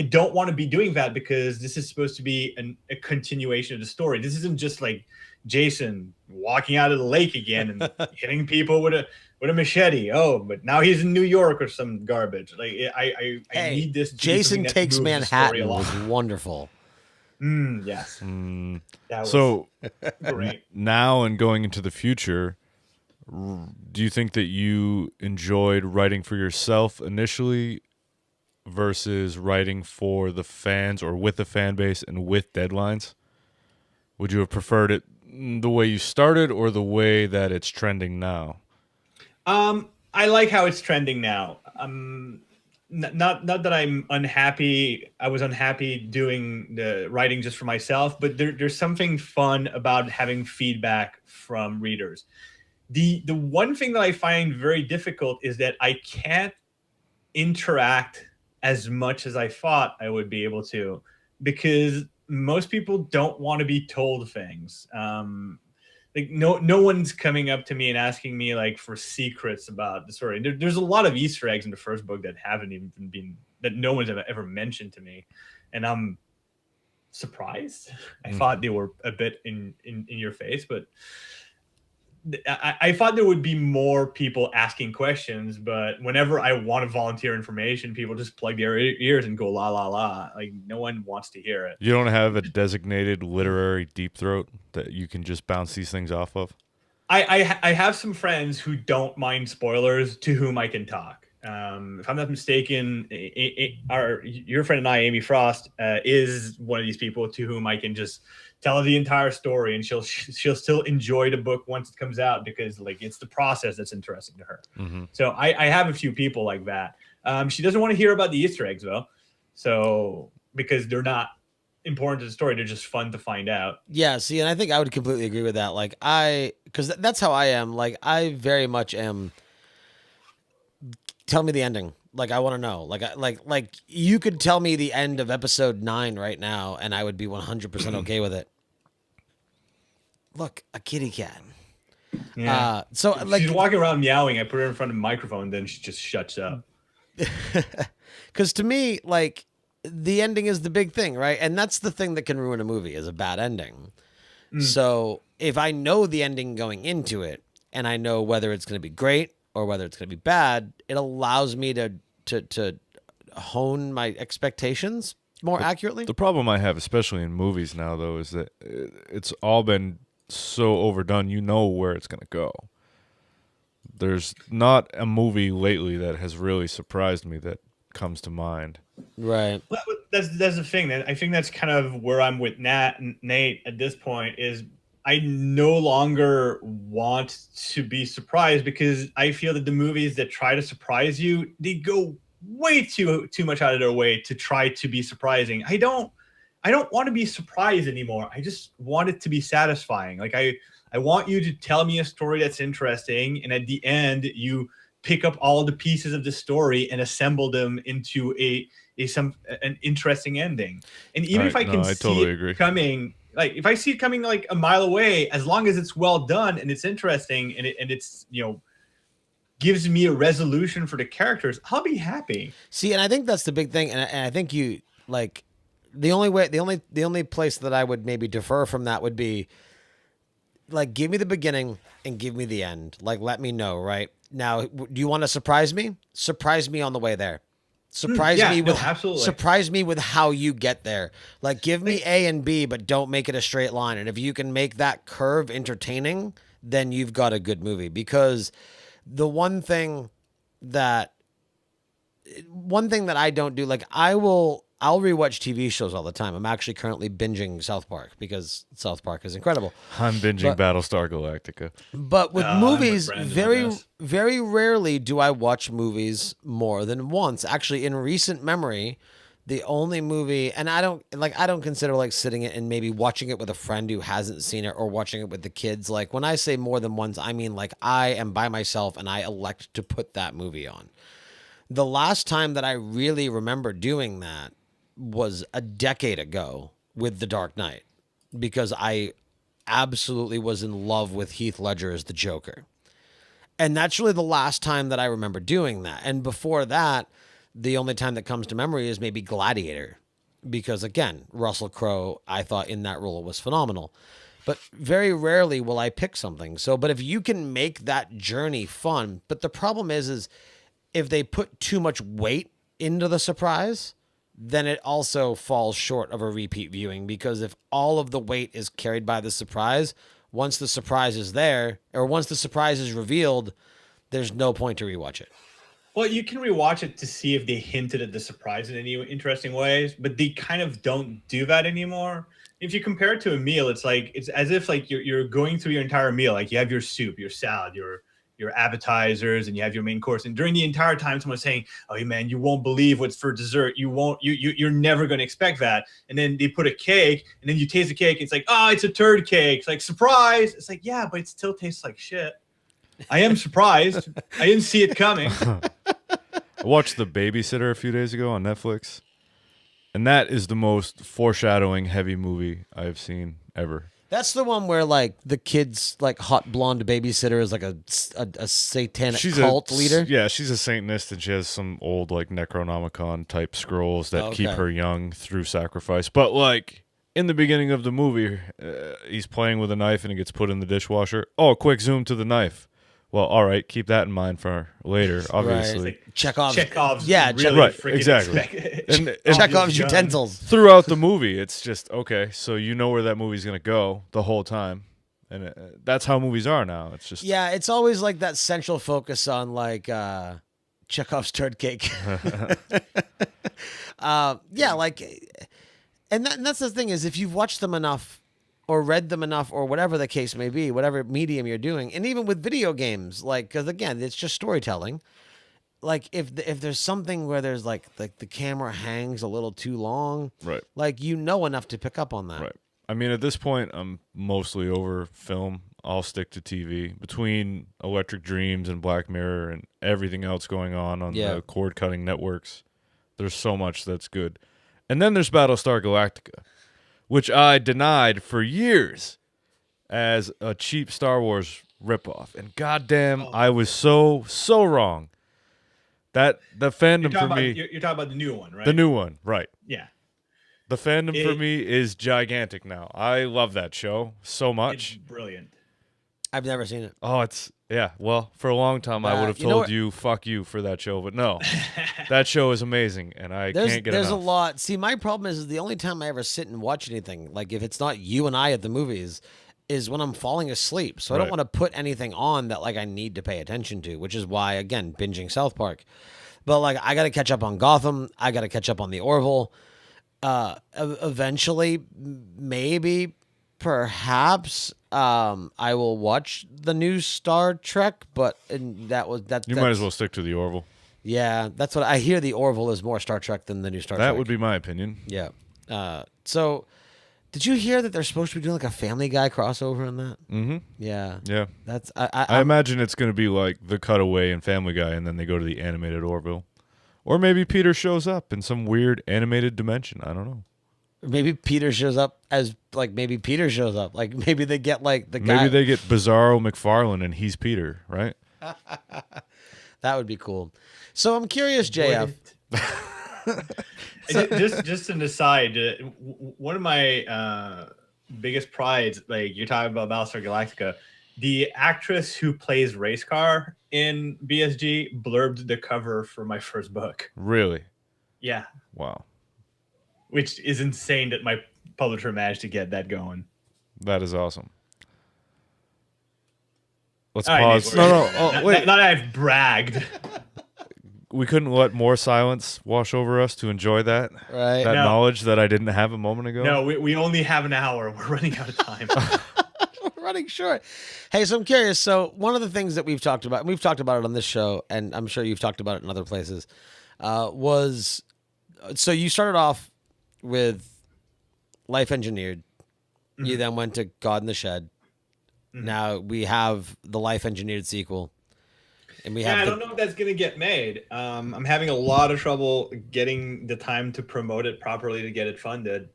don't want to be doing that, because this is supposed to be a continuation of the story. This isn't just like Jason walking out of the lake again and hitting people with a machete. Oh, but now he's in New York or some garbage. Like I need this. Jason Takes Manhattan was wonderful. Yes. That was great. Now and going into the future, do you think that you enjoyed writing for yourself initially versus writing for the fans or with the fan base and with deadlines? Would you have preferred it the way you started or the way that it's trending now? I like how it's trending now. Not that I'm unhappy. I was unhappy doing the writing just for myself, but there's something fun about having feedback from readers. The one thing that I find very difficult is that I can't interact as much as I thought I would be able to, because most people don't want to be told things. Like no one's coming up to me and asking me like for secrets about the story. There's a lot of Easter eggs in the first book that haven't even been, that no one's ever mentioned to me, and I'm surprised. I thought they were a bit in your face, but I thought there would be more people asking questions. But whenever I want to volunteer information, people just plug their ears and go la la la. Like no one wants to hear it. You don't have a designated literary deep throat that you can just bounce these things off of? I have some friends who don't mind spoilers, to whom I can talk. If I'm not mistaken, your friend and I, Amy Frost, is one of these people to whom I can just tell her the entire story, and she'll still enjoy the book once it comes out, because like it's the process that's interesting to her. Mm-hmm. So I have a few people like that. She doesn't want to hear about the Easter eggs though, so because they're not important to the story, they're just fun to find out. Yeah, see, and I think I would completely agree with that. Like because that's how I am. Like I very much am. Tell me the ending. Like I want to know. Like you could tell me the end of episode 9 right now, and I would be 100% okay with it. Look, a kitty cat. Yeah. So If like, she's walking around meowing, I put her in front of the microphone, then she just shuts up. because to me, like, the ending is the big thing, right? And that's the thing that can ruin a movie is a bad ending. So if I know the ending going into it, and I know whether it's going to be great or whether it's going to be bad, it allows me to hone my expectations more accurately. The problem I have, especially in movies now, though, is that it's all been so overdone. You know where it's going to go. There's not a movie lately that has really surprised me that comes to mind. Right. Well, that's the thing. I think that's kind of where I'm with Nate at this point. Is I no longer want to be surprised because I feel that the movies that try to surprise you, they go way too much out of their way to try to be surprising. I don't want to be surprised anymore. I just want it to be satisfying. Like I want you to tell me a story that's interesting, and at the end you pick up all the pieces of the story and assemble them into an interesting ending. And even if I can see it coming, like if I see it coming like a mile away, as long as it's well done and it's interesting and it's gives me a resolution for the characters, I'll be happy. See, and I think that's the big thing, and I think you like the only place that I would maybe defer from that would be like give me the beginning and give me the end. Like let me know, right? Now, do you want to surprise me? Surprise me on the way there. Surprise me with how you get there. Like give me A and B, but don't make it a straight line. And if you can make that curve entertaining, then you've got a good movie. Because the one thing that I don't do, like I'll rewatch TV shows all the time. I'm actually currently binging South Park because South Park is incredible. I'm binging Battlestar Galactica. But with movies, very rarely do I watch movies more than once. Actually, in recent memory, the only movie, and I don't consider like sitting it and maybe watching it with a friend who hasn't seen it or watching it with the kids. Like when I say more than once, I mean like I am by myself and I elect to put that movie on. The last time that I really remember doing that was a decade ago with The Dark Knight because I absolutely was in love with Heath Ledger as the Joker. And that's really the last time that I remember doing that. And before that, the only time that comes to memory is maybe Gladiator because, again, Russell Crowe, I thought in that role was phenomenal. But very rarely will I pick something. So, but if you can make that journey fun, but the problem is if they put too much weight into the surprise, then it also falls short of a repeat viewing because if all of the weight is carried by the surprise, once the surprise is there or once the surprise is revealed, there's no point to rewatch it. Well, you can rewatch it to see if they hinted at the surprise in any interesting ways, but they kind of don't do that anymore. If you compare it to a meal, it's as if like you're going through your entire meal. Like you have your soup, your salad, your appetizers, and you have your main course. And during the entire time, someone's saying, "Oh, man, you won't believe what's for dessert. You're never going to expect that." And then they put a cake, and then you taste the cake. And it's like, "Oh, it's a turd cake." It's like, surprise. It's like, yeah, but it still tastes like shit. I am surprised. I didn't see it coming. I watched The Babysitter a few days ago on Netflix, and that is the most foreshadowing heavy movie I've seen ever. That's the one where like the kid's like hot blonde babysitter is like a satanic cult leader. Yeah, she's a Satanist and she has some old like Necronomicon type scrolls that keep her young through sacrifice. But like in the beginning of the movie, he's playing with a knife and it gets put in the dishwasher. Oh, quick zoom to the knife. Well, all right, keep that in mind for later, obviously. Right. Like Chekhov's really right, exactly. and Chekhov's utensils. Throughout the movie, it's just, okay, so you know where that movie's going to go the whole time. And that's how movies are now. It's just... Yeah, it's always like that central focus on like Chekhov's turd cake. Yeah, like... And that's the thing is if you've watched them enough... or read them enough, or whatever the case may be, whatever medium you're doing, and even with video games, like, because again, it's just storytelling. Like, if there's something where there's like the camera hangs a little too long, right? Like, you know enough to pick up on that, right? I mean, at this point, I'm mostly over film. I'll stick to TV. Between Electric Dreams and Black Mirror and everything else going on the cord cutting networks, there's so much that's good. And then there's Battlestar Galactica, which I denied for years. as a cheap Star Wars ripoff. And goddamn, Oh. I was so wrong. That the fandom for me, you're talking about the new one, right? the new one, right? Yeah. The fandom for me is gigantic now. I love that show so much. It's brilliant. I've never seen it. Oh, it's yeah. Well, for a long time I would have you know told what- you fuck you for that show, but no, that show is amazing, and I can't get There's enough. a lot. See, my problem is the only time I ever sit and watch anything, like if it's not you and I at the movies, is when I'm falling asleep. So I don't Right. want to put anything on that like I need to pay attention to, which is why again binging South Park. But like I got to catch up on Gotham. I got to catch up on the Orville. Eventually, maybe, perhaps, I will watch the new Star Trek. But that. You that's, might as well stick to the Orville. Yeah, that's what I hear. The Orville is more Star Trek than the new Star Trek. That would be my opinion. Yeah. So, did you hear that they're supposed to be doing like a Family Guy crossover on that? Mm-hmm. Yeah. Yeah. That's I imagine it's going to be like the Cutaway and Family Guy, and then they go to the animated Orville. Or maybe Peter shows up in some weird animated dimension. I don't know. maybe Peter shows up as like maybe Peter shows up. Like maybe they get like the guy. Maybe they get Bizarro McFarlane and he's Peter, right? That would be cool. So I'm curious, JF. Just an aside, one of my biggest prides, like you're talking about Battlestar Galactica, the actress who plays Race Car in BSG blurbed the cover for my first book. Really? Yeah, Wow. which is insane that my publisher managed to get that going. That is awesome. Let's All right, pause. Nate, No. Oh, wait. Not that I've bragged. We couldn't let more silence wash over us to enjoy that. Right. That No. knowledge that I didn't have a moment ago. No, we only have an hour. We're running out of time. We're running short. Hey, so I'm curious. So one of the things that we've talked about, and we've talked about it on this show, and I'm sure you've talked about it in other places, was so you started off with Life Engineered. You then went to God in the Shed. Now we have the Life Engineered sequel. And we have I don't know if that's going to get made. I'm having a lot of trouble getting the time to promote it properly to get it funded.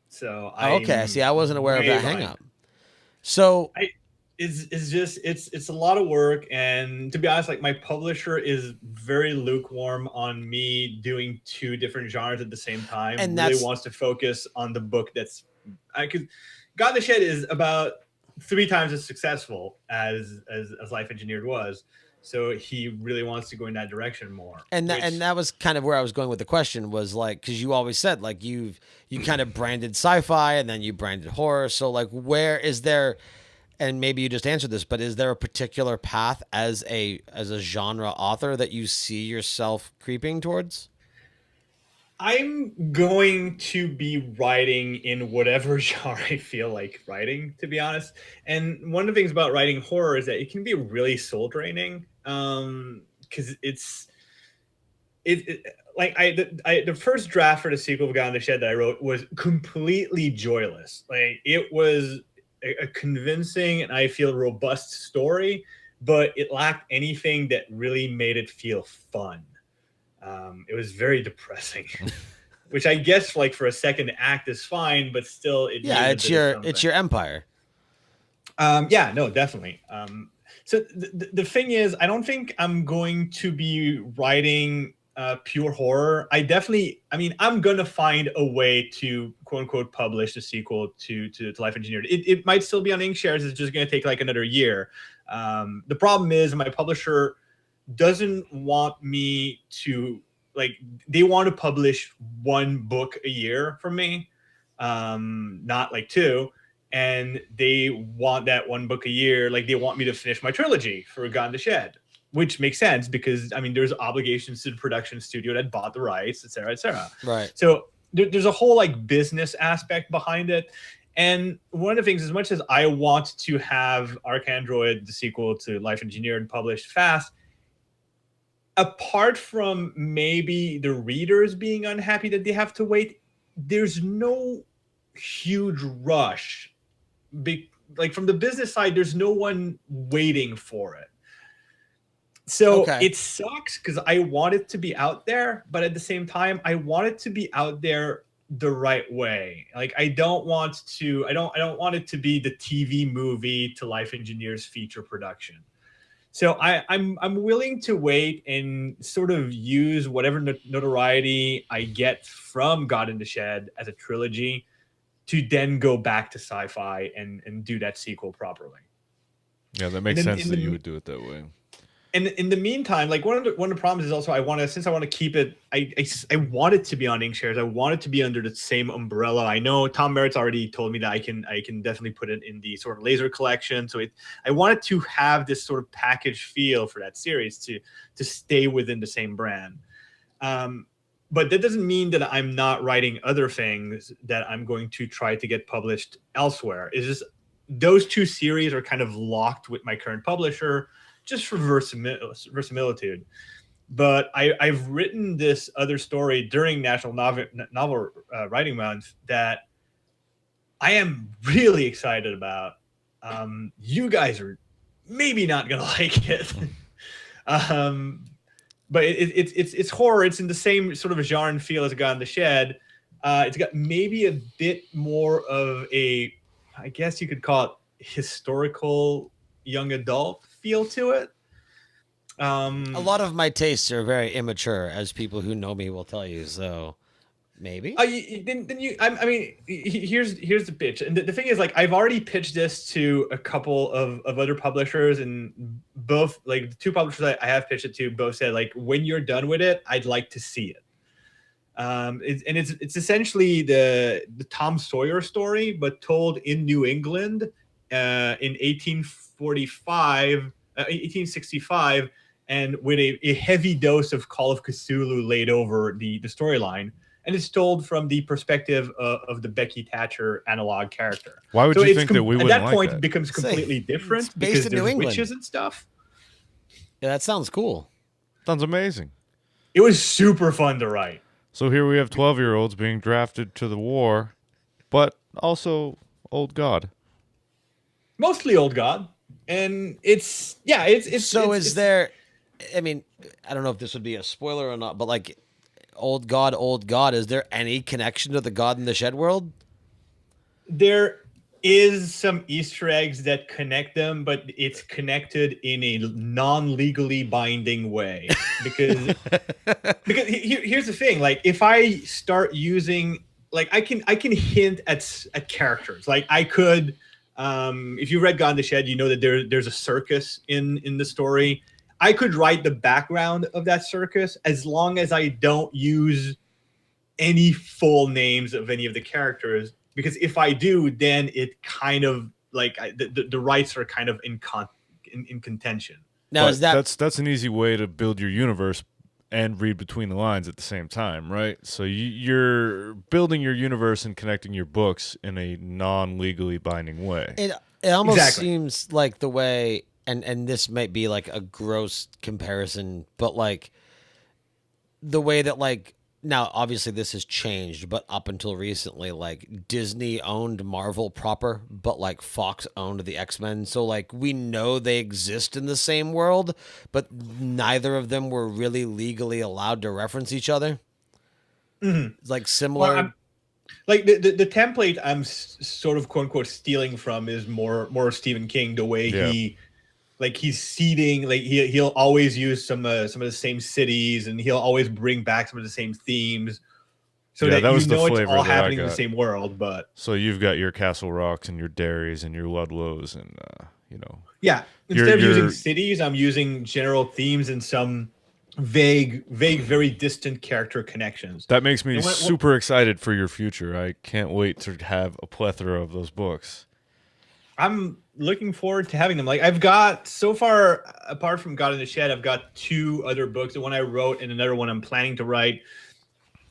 So okay. See, I wasn't aware of way that behind. hang up. So It's a lot of work, and to be honest, like my publisher is very lukewarm on me doing two different genres at the same time. And really that's- wants to focus on the book that's God in the Shed is about 3 times as successful as Life Engineered was. So he really wants to go in that direction more. and that was kind of where I was going with the question was like, because you always said like you kind of branded sci-fi and then you branded horror. So like, where is there, and maybe you just answered this, but is there a particular path as a genre author that you see yourself creeping towards? I'm going to be writing in whatever genre I feel like writing, to be honest. And one of the things about writing horror is that it can be really soul draining, because the first draft for the sequel of God in the Shed that I wrote was completely joyless. Like it was a convincing and I feel robust story, but it lacked anything that really made it feel fun. It was very depressing, which I guess like for a second act is fine, but still, It's your empire. Yeah, no, definitely. So the thing is, I don't think I'm going to be writing pure horror. I'm going to find a way to quote unquote publish the sequel to Life Engineered. It might still be on Inkshares. It's just going to take like another year. The problem is my publisher doesn't want me to they want to publish 1 book a year from me, not like 2. And they want that 1 book a year. Like they want me to finish my trilogy for God in the Shed, which makes sense because there's obligations to the production studio that bought the rights, et cetera, et cetera. Right. So there's a whole like business aspect behind it. And one of the things, as much as I want to have Arcandroid, the sequel to Life Engineered, published fast, apart from maybe the readers being unhappy that they have to wait, there's no huge rush. Like from the business side, there's no one waiting for it. So it sucks because I want it to be out there, but at the same time, I want it to be out there the right way. Like I don't want want it to be the TV movie to Life Engineers feature production. So I'm willing to wait and sort of use whatever notoriety I get from God in the Shed as a trilogy to then go back to sci-fi and do that sequel properly. Yeah, that makes sense that you would do it that way. And in the meantime, like one of the problems is also I want to keep it. I want it to be on Inkshares. I want it to be under the same umbrella. I know Tom Merritt's already told me that I can definitely put it in the sort of laser collection. So I want it to have this sort of package feel for that series to stay within the same brand. But that doesn't mean that I'm not writing other things that I'm going to try to get published elsewhere. It's just those two series are kind of locked with my current publisher, just for verisimilitude. But I've written this other story during National Novel Writing Month that I am really excited about. You guys are maybe not gonna like it, but it's horror. It's in the same sort of genre and feel as God in the Shed. It's got maybe a bit more of a, I guess you could call it historical young adult feel to it. A lot of my tastes are very immature, as people who know me will tell you. So maybe. I mean, here's the pitch, and the thing is, like, I've already pitched this to a couple of other publishers, and both, like, the two publishers that I have pitched it to, both said, like, when you're done with it, I'd like to see it. It's essentially the Tom Sawyer story, but told in New England in 1865, and with a heavy dose of Call of Cthulhu laid over the storyline. And it's told from the perspective of the Becky Thatcher analog character. Why would you think that we wouldn't at that like point that? It becomes completely different based because in New there's England. witches and stuff. Yeah, that sounds cool. Sounds amazing. It was super fun to write. So here we have 12-year-olds being drafted to the war, but also old God. Mostly old God. And it's there, I mean, I don't know if this would be a spoiler or not, but like old God, is there any connection to the God in the Shed world? There is some Easter eggs that connect them, but it's connected in a non-legally binding way. Because here's the thing, like, if I start using, like, I can hint at characters. Like, I could, if you read God in the Shed, you know that there's a circus in the story. I could write the background of that circus as long as I don't use any full names of any of the characters, because if I do, then it kind of, like, the rights are kind of in contention. Now, But is that that's an easy way to build your universe and read between the lines at the same time, right? So you're building your universe and connecting your books in a non-legally binding way. it almost Exactly. seems like the way, and this might be like a gross comparison, but like the way that, like, now obviously this has changed, but up until recently, like, Disney owned Marvel proper, but like Fox owned the X-Men. So like we know they exist in the same world, but neither of them were really legally allowed to reference each other. Mm-hmm. It's like similar. Well, like the template I'm sort of quote unquote stealing from is more Stephen King, the way he's seeding, like he'll always use some of the same cities, and he'll always bring back some of the same themes, so that was you the know it's flavor all that I happening in the got. same world. But So you've got your Castle Rocks and your Derrys and your Ludlows and yeah, instead of You're- using cities, I'm using general themes and some vague, very distant character connections. that makes me And super excited for your future. I can't wait to have a plethora of those books. I'm looking forward to having them. Like, I've got, so far, apart from God in the Shed, I've got two other books. The one I wrote and another one I'm planning to write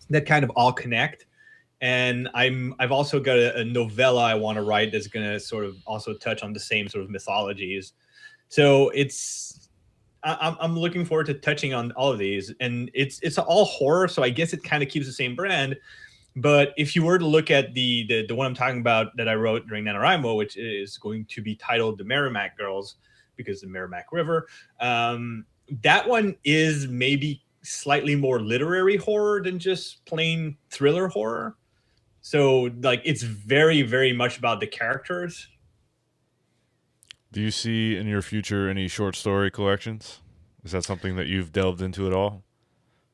that kind of all connect. And I've also got a novella I want to write that's going to sort of also touch on the same sort of mythologies. So I'm looking forward to touching on all of these, and it's all horror. So I guess it kind of keeps the same brand. But if you were to look at the one I'm talking about that I wrote during NaNoWriMo, which is going to be titled The Merrimack Girls, because the Merrimack River, that one is maybe slightly more literary horror than just plain thriller horror. So like it's very, very much about the characters. Do you see in your future any short story collections? Is that something that you've delved into at all?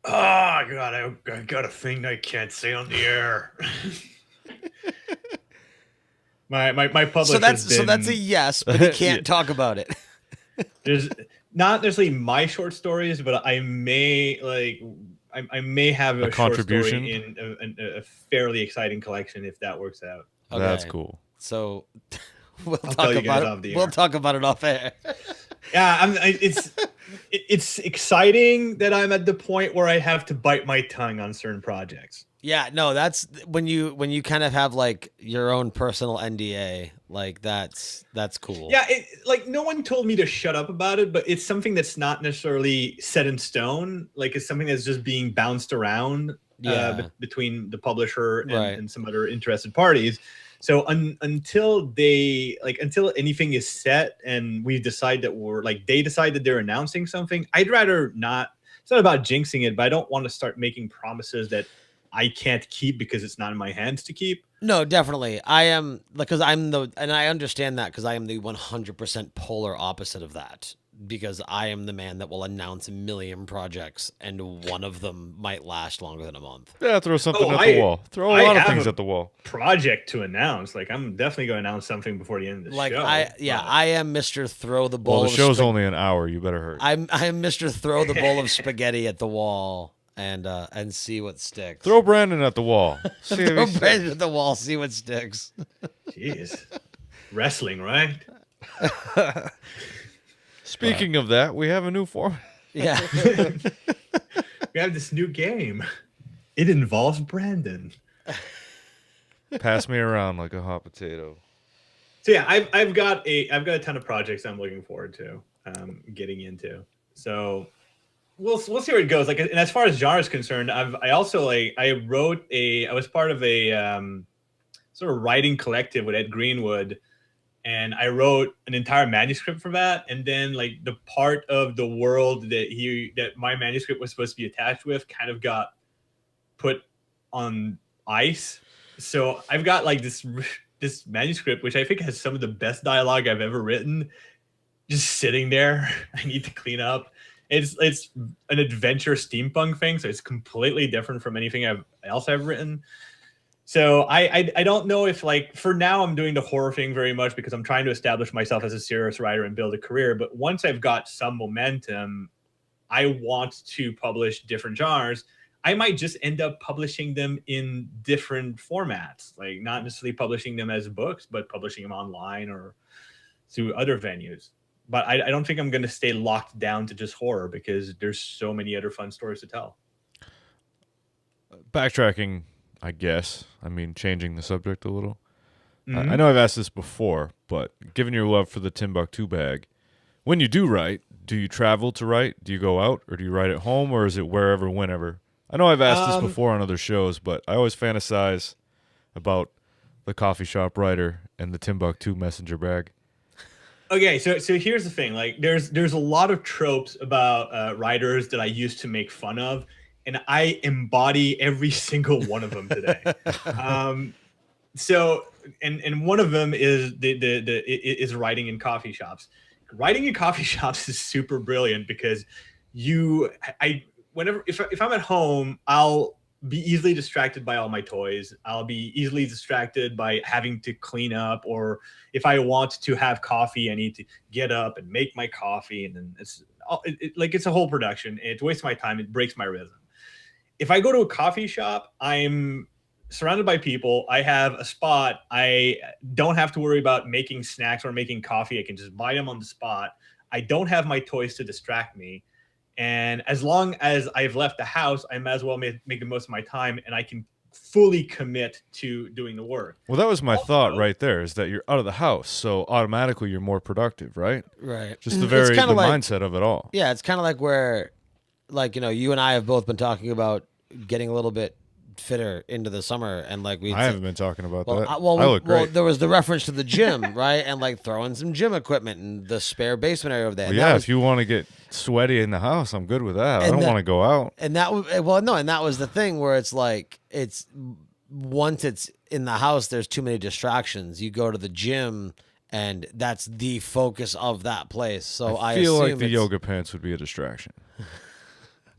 Oh God, I got a thing I can't say on the air. my publisher's So that's a yes, but he can't talk about it. There's not necessarily my short stories, but I may have a short contribution? story in a fairly exciting collection if that works out. Okay. That's Okay. cool. So we'll I'll talk tell you guys about off the it. air. We'll talk about it off air. Yeah, it's exciting that I'm at the point where I have to bite my tongue on certain projects. Yeah, no, that's when you kind of have like your own personal NDA, like that's cool. Yeah, like no one told me to shut up about it, but it's something that's not necessarily set in stone. Like it's something that's just being bounced around between the publisher and some other interested parties. So until anything is set and we decide that they decide that they're announcing something, I'd rather not. It's not about jinxing it, but I don't want to start making promises that I can't keep because it's not in my hands to keep. No, definitely. I am, because and I understand that because I am the 100% polar opposite of that, because I am the man that will announce a million projects and one of them might last longer than a month. Yeah, throw something at the wall. Throw a lot of things at the wall. Project to announce. Like I'm definitely going to announce something before the end of the show. I am Mr. Throw the bowl. Well, the show's only an hour. You better hurry. I am Mr. Throw the bowl of spaghetti at the wall and see what sticks. Throw Brandon at the wall. Throw Brandon at the wall. See what sticks. Jeez, wrestling, right? Speaking of that, we have a new format. Yeah. We have this new game. It involves Brandon. Pass me around like a hot potato. So yeah, I've got a ton of projects I'm looking forward to getting into. So we'll see where it goes. Like, and as far as genre is concerned, I was part of a sort of writing collective with Ed Greenwood, and I wrote an entire manuscript for that. And then like the part of the world that my manuscript was supposed to be attached with kind of got put on ice. So I've got like this manuscript, which I think has some of the best dialogue I've ever written, just sitting there. I need to clean up. It's an adventure steampunk thing, so it's completely different from anything else I've written. So I don't know if, like, for now I'm doing the horror thing very much because I'm trying to establish myself as a serious writer and build a career. But once I've got some momentum, I want to publish different genres. I might just end up publishing them in different formats, like not necessarily publishing them as books, but publishing them online or through other venues. But I don't think I'm going to stay locked down to just horror because there's so many other fun stories to tell. Backtracking, I guess. I mean, changing the subject a little. Mm-hmm. I know I've asked this before, but given your love for the Timbuktu bag, when you do write, do you travel to write? Do you go out, or do you write at home, or is it wherever, whenever? I know I've asked this before on other shows, but I always fantasize about the coffee shop writer and the Timbuktu messenger bag. Okay, so here's the thing. Like, there's a lot of tropes about writers that I used to make fun of, and I embody every single one of them today. So one of them is is writing in coffee shops. Writing in coffee shops is super brilliant because if I'm at home, I'll be easily distracted by all my toys. I'll be easily distracted by having to clean up, or if I want to have coffee, I need to get up and make my coffee, and then it's a whole production. It wastes my time. It breaks my rhythm. If I go to a coffee shop, I'm surrounded by people. I have a spot. I don't have to worry about making snacks or making coffee. I can just buy them on the spot. I don't have my toys to distract me. And as long as I've left the house, I might as well make the most of my time, and I can fully commit to doing the work. Well, that was my thought right there, is that you're out of the house, so automatically you're more productive, right? Right. Just the mindset of it all. Yeah, it's kind of like where, like, you and I have both been talking about getting a little bit fitter into the summer, and like I haven't been talking about that. I look great. Well, there was the reference to the gym, right, and like throwing some gym equipment in the spare basement area over there. Well, if you want to get sweaty in the house, I'm good with that. I don't want to go out. And that was and that was the thing where it's like once it's in the house, there's too many distractions. You go to the gym, and that's the focus of that place. So I feel assume like the it's- yoga pants would be a distraction.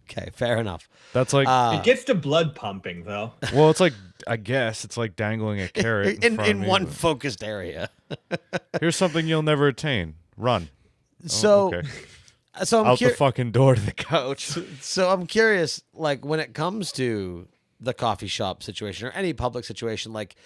Okay, fair enough. That's like, It gets the blood pumping though. well, it's like, I guess it's like dangling a carrot in front of in me, one but focused area. here's something you'll never attain. Run. So, okay. so I'm Out the curious. fucking door to the couch. So I'm curious, like when it comes to the coffee shop situation or any public situation, like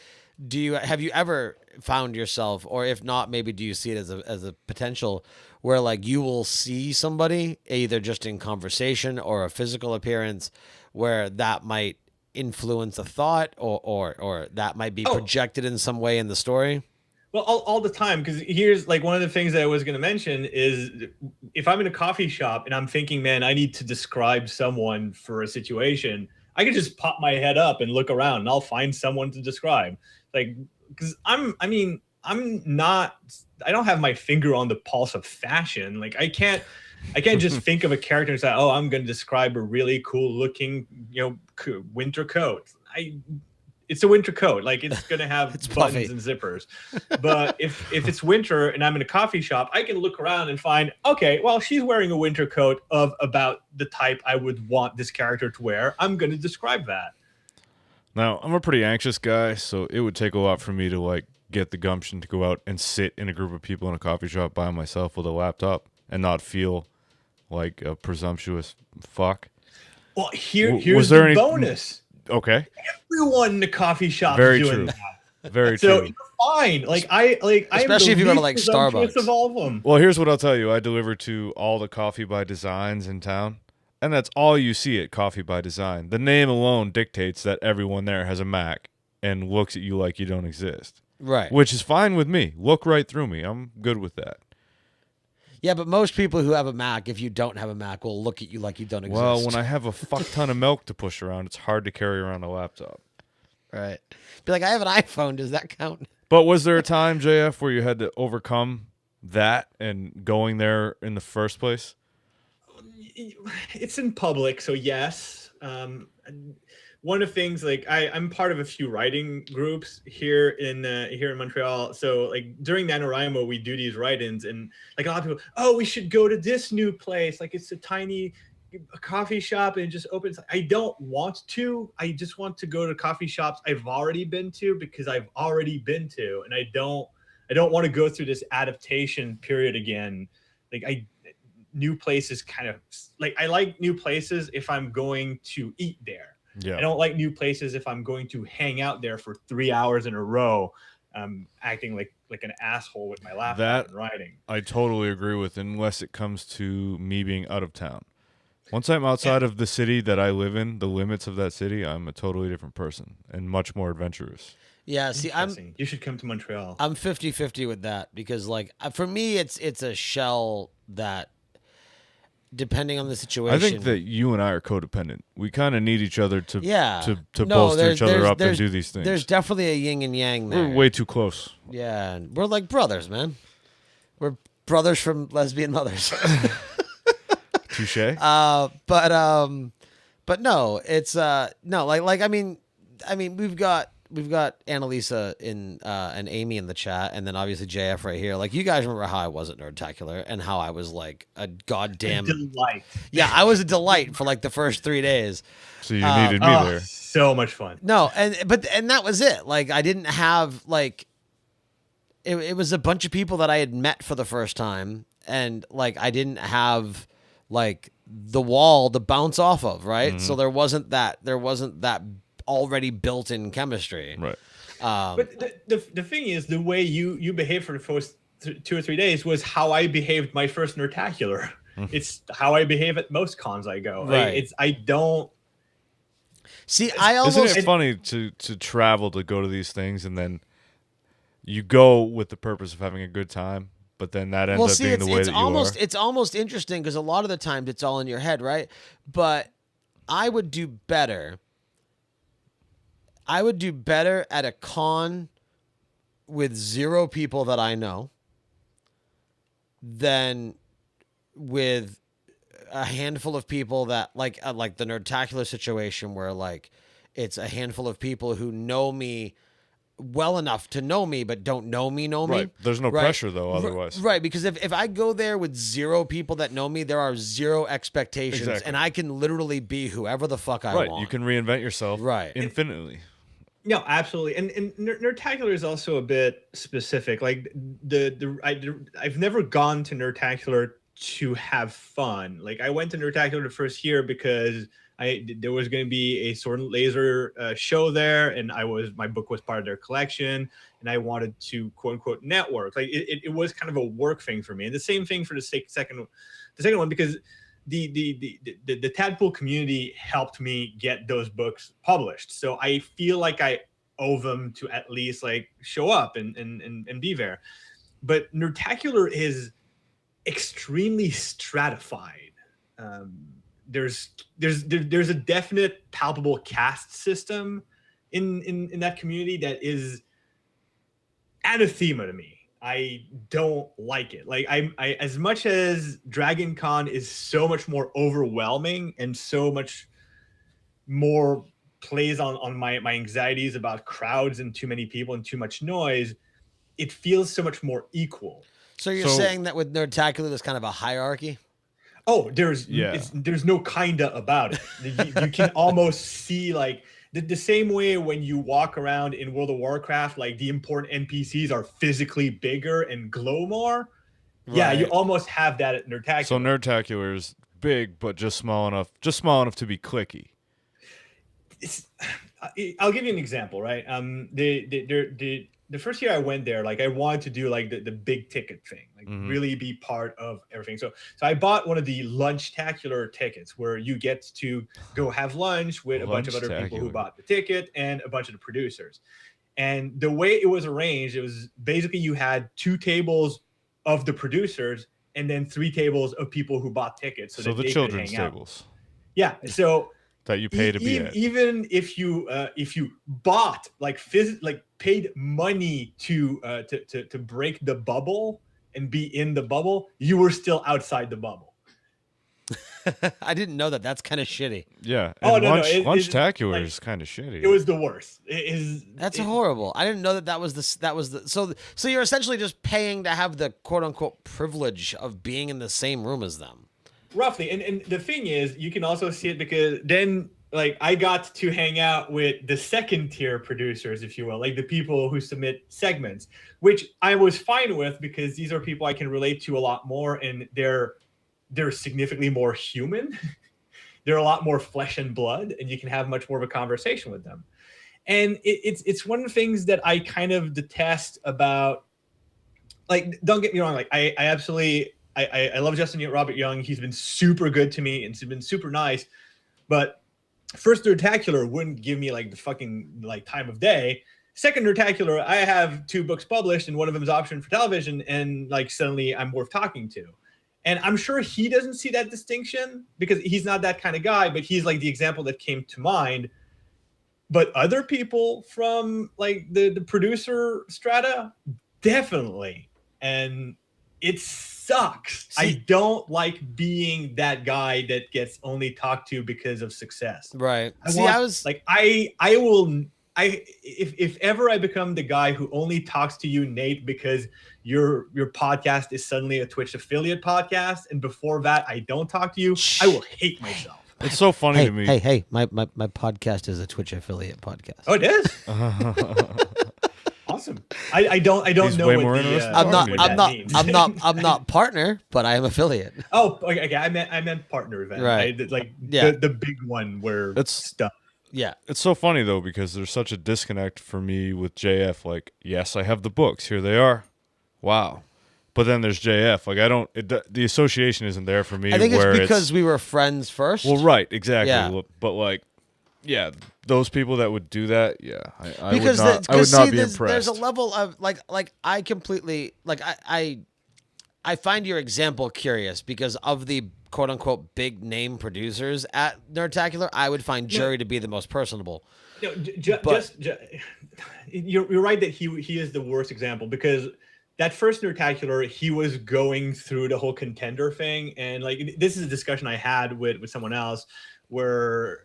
have you ever found yourself, or if not, maybe do you see it as a potential where like you will see somebody either just in conversation or a physical appearance where that might influence a thought or that might be projected in some way in the story? Well, all the time, because here's like one of the things that I was going to mention is if I'm in a coffee shop and I'm thinking, man, I need to describe someone for a situation, I can just pop my head up and look around and I'll find someone to describe. Like, because I don't have my finger on the pulse of fashion. Like I can't just think of a character and say, oh, I'm going to describe a really cool looking, winter coat. It's a winter coat. Like it's going to have It's buttons puffy. and zippers. But if it's winter and I'm in a coffee shop, I can look around and find, okay, well, she's wearing a winter coat of about the type I would want this character to wear. I'm going to describe that. Now, I'm a pretty anxious guy, so it would take a lot for me to like get the gumption to go out and sit in a group of people in a coffee shop by myself with a laptop and not feel like a presumptuous fuck. Well, here's was there the any bonus. Okay. Everyone in the coffee shop Very is doing true. that. Very So true. you're fine. Especially if you go to, like, Starbucks. Of all of them. Well, here's what I'll tell you. I deliver to all the Coffee by Designs in town, and that's all you see at Coffee by Design. The name alone dictates that everyone there has a Mac and looks at you like you don't exist. Right. Which is fine with me. Look right through me. I'm good with that. Yeah, but most people who have a Mac, if you don't have a Mac, will look at you like you don't exist. Well, when I have a fuck ton of milk to push around, it's hard to carry around a laptop. Right. Be like, I have an iPhone. Does that count? But was there a time, JF, where you had to overcome that and going there in the first place? It's in public, so yes. One of the things, like I'm part of a few writing groups here in Montreal. So like during NaNoWriMo, we do these write-ins, and like a lot of people, oh, we should go to this new place. Like it's a tiny coffee shop and it just opens. I don't want to. I just want to go to coffee shops I've already been to because I've already been to, and I don't want to go through this adaptation period again. Like new places kind of like I like new places if I'm going to eat there. Yeah. I don't like new places if I'm going to hang out there for 3 hours in a row, acting like an asshole with my laptop and writing. I totally agree with, unless it comes to me being out of town. Once I'm outside of the city that I live in, the limits of that city, I'm a totally different person and much more adventurous. Yeah, see, You should come to Montreal. I'm 50-50 with that because, like, for me, it's a shell that, depending on the situation. I think that you and I are codependent. We kind of need each other to No, bolster each other there's- up and there's- do these things. There's definitely a yin and yang there. We're way too close. Yeah, and we're like brothers, man. We're brothers from lesbian mothers. Touche. But no, it's no, like I mean we've got Annalisa and Amy in the chat, and then obviously JF right here. Like, you guys remember how I was at Nerdtacular and how I was like a goddamn delight. Yeah, I was a delight for like the first 3 days. So you needed me there. So much fun. No, and that was it. Like, I didn't have like it was a bunch of people that I had met for the first time, and like I didn't have like the wall to bounce off of, right? Mm-hmm. So there wasn't that already built-in chemistry. Right. But the thing is, the way you behaved for the first 2 or 3 days was how I behaved my first Nerdtacular. It's how I behave at most cons I go. Right. I don't. See, I almost Isn't it funny to travel to go to these things, and then you go with the purpose of having a good time, but then that ends up being the way that you are? It's almost interesting because a lot of the times it's all in your head, right? But I would do better. I would do better at a con with 0 people that I know than with a handful of people that like the Nerdtacular situation where like It's a handful of people who know me well enough to know me, but don't know me. Right. There's no pressure though. Otherwise, Right. Because if I go there with 0 people that know me, there are 0 expectations, Exactly. and I can literally be whoever the fuck I right. want. You can reinvent yourself. Right. Infinitely. No, absolutely. And Nerdtacular is also a bit specific. Like I've never gone to Nerdtacular to have fun. Like I went to Nerdtacular the first year because there was going to be a Sword and Laser show there, and my book was part of their collection, and I wanted to quote unquote network. Like it was kind of a work thing for me, and the same thing for the second one, because the Tadpool community helped me get those books published, so I feel like I owe them to at least like show up and be there. But Nerdtacular is extremely stratified. There's a definite palpable caste system in that community that is anathema to me. I don't like it. Like I as much as Dragon Con is so much more overwhelming and so much more plays on my anxieties about crowds and too many people and too much noise, it feels so much more equal. So you're saying that with Nerdtacular, there's kind of a hierarchy? Oh, there's no kinda about it. You can almost see like the same way when you walk around in World of Warcraft, like the important NPCs are physically bigger and glow more. Right. Yeah, you almost have that at Nerdtacular. So Nerdtacular is big, but just small enough to be clicky. I'll give you an example, right? The first year I went there, like I wanted to do like the big ticket thing, like really be part of everything. So I bought one of the Lunchtacular tickets where you get to go have lunch with a bunch of other people who bought the ticket and a bunch of the producers. And the way it was arranged, it was basically you had 2 tables of the producers and then 3 tables of people who bought tickets. So that the they children's could hang tables. Out. Yeah. So that you pay to be at. Even if you bought like paid money to break the bubble and be in the bubble, you were still outside the bubble. I didn't know that. That's kind of shitty. Yeah. And Lunchtacular is kind of shitty. It was the worst. That's horrible. I didn't know that was the so you're essentially just paying to have the quote unquote privilege of being in the same room as them. Roughly. And the thing is, you can also see it because then like I got to hang out with the second tier producers, if you will, like the people who submit segments, which I was fine with because these are people I can relate to a lot more, and they're significantly more human. They're a lot more flesh and blood, and you can have much more of a conversation with them. And it's one of the things that I kind of detest about, like, don't get me wrong, like I absolutely I love Justin Robert Young. He's been super good to me and he's been super nice. But first Nerdtacular wouldn't give me like the fucking like time of day. Second Nerdtacular, I have 2 books published and one of them is option for television, and like suddenly I'm worth talking to. And I'm sure he doesn't see that distinction because he's not that kind of guy, but he's like the example that came to mind. But other people from like the producer strata, definitely. And it sucks. I don't like being that guy that gets only talked to because of success. Right. If ever I become the guy who only talks to you, Nate, because your podcast is suddenly a Twitch affiliate podcast, and before that I don't talk to you, I will hate myself. It's so funny to me. Hey, my podcast is a Twitch affiliate podcast. Oh, it is? Awesome. I don't know what I'm not partner, but I am affiliate. Oh, okay. I meant partner event. Right. The big one where it's stuff. Yeah. It's so funny though, because there's such a disconnect for me with JF. Like, yes, I have the books. Here they are. Wow. But then there's JF. Like, the association isn't there for me. I think it's because we were friends first. Well, right. Exactly. Yeah. But like, yeah, those people that would do that, yeah, I would not be impressed. There's a level of like I completely like I find your example curious because of the quote unquote big name producers at Nerdtacular, I would find Jury to be the most personable. No, you're right that he is the worst example, because that first Nerdtacular, he was going through the whole contender thing, and like this is a discussion I had with someone else where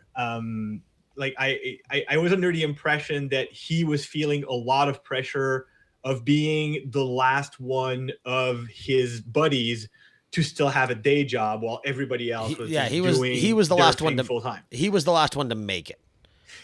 like I was under the impression that he was feeling a lot of pressure of being the last one of his buddies to still have a day job while everybody else was just doing he was the their last one thing to full time. he was the last one to make it.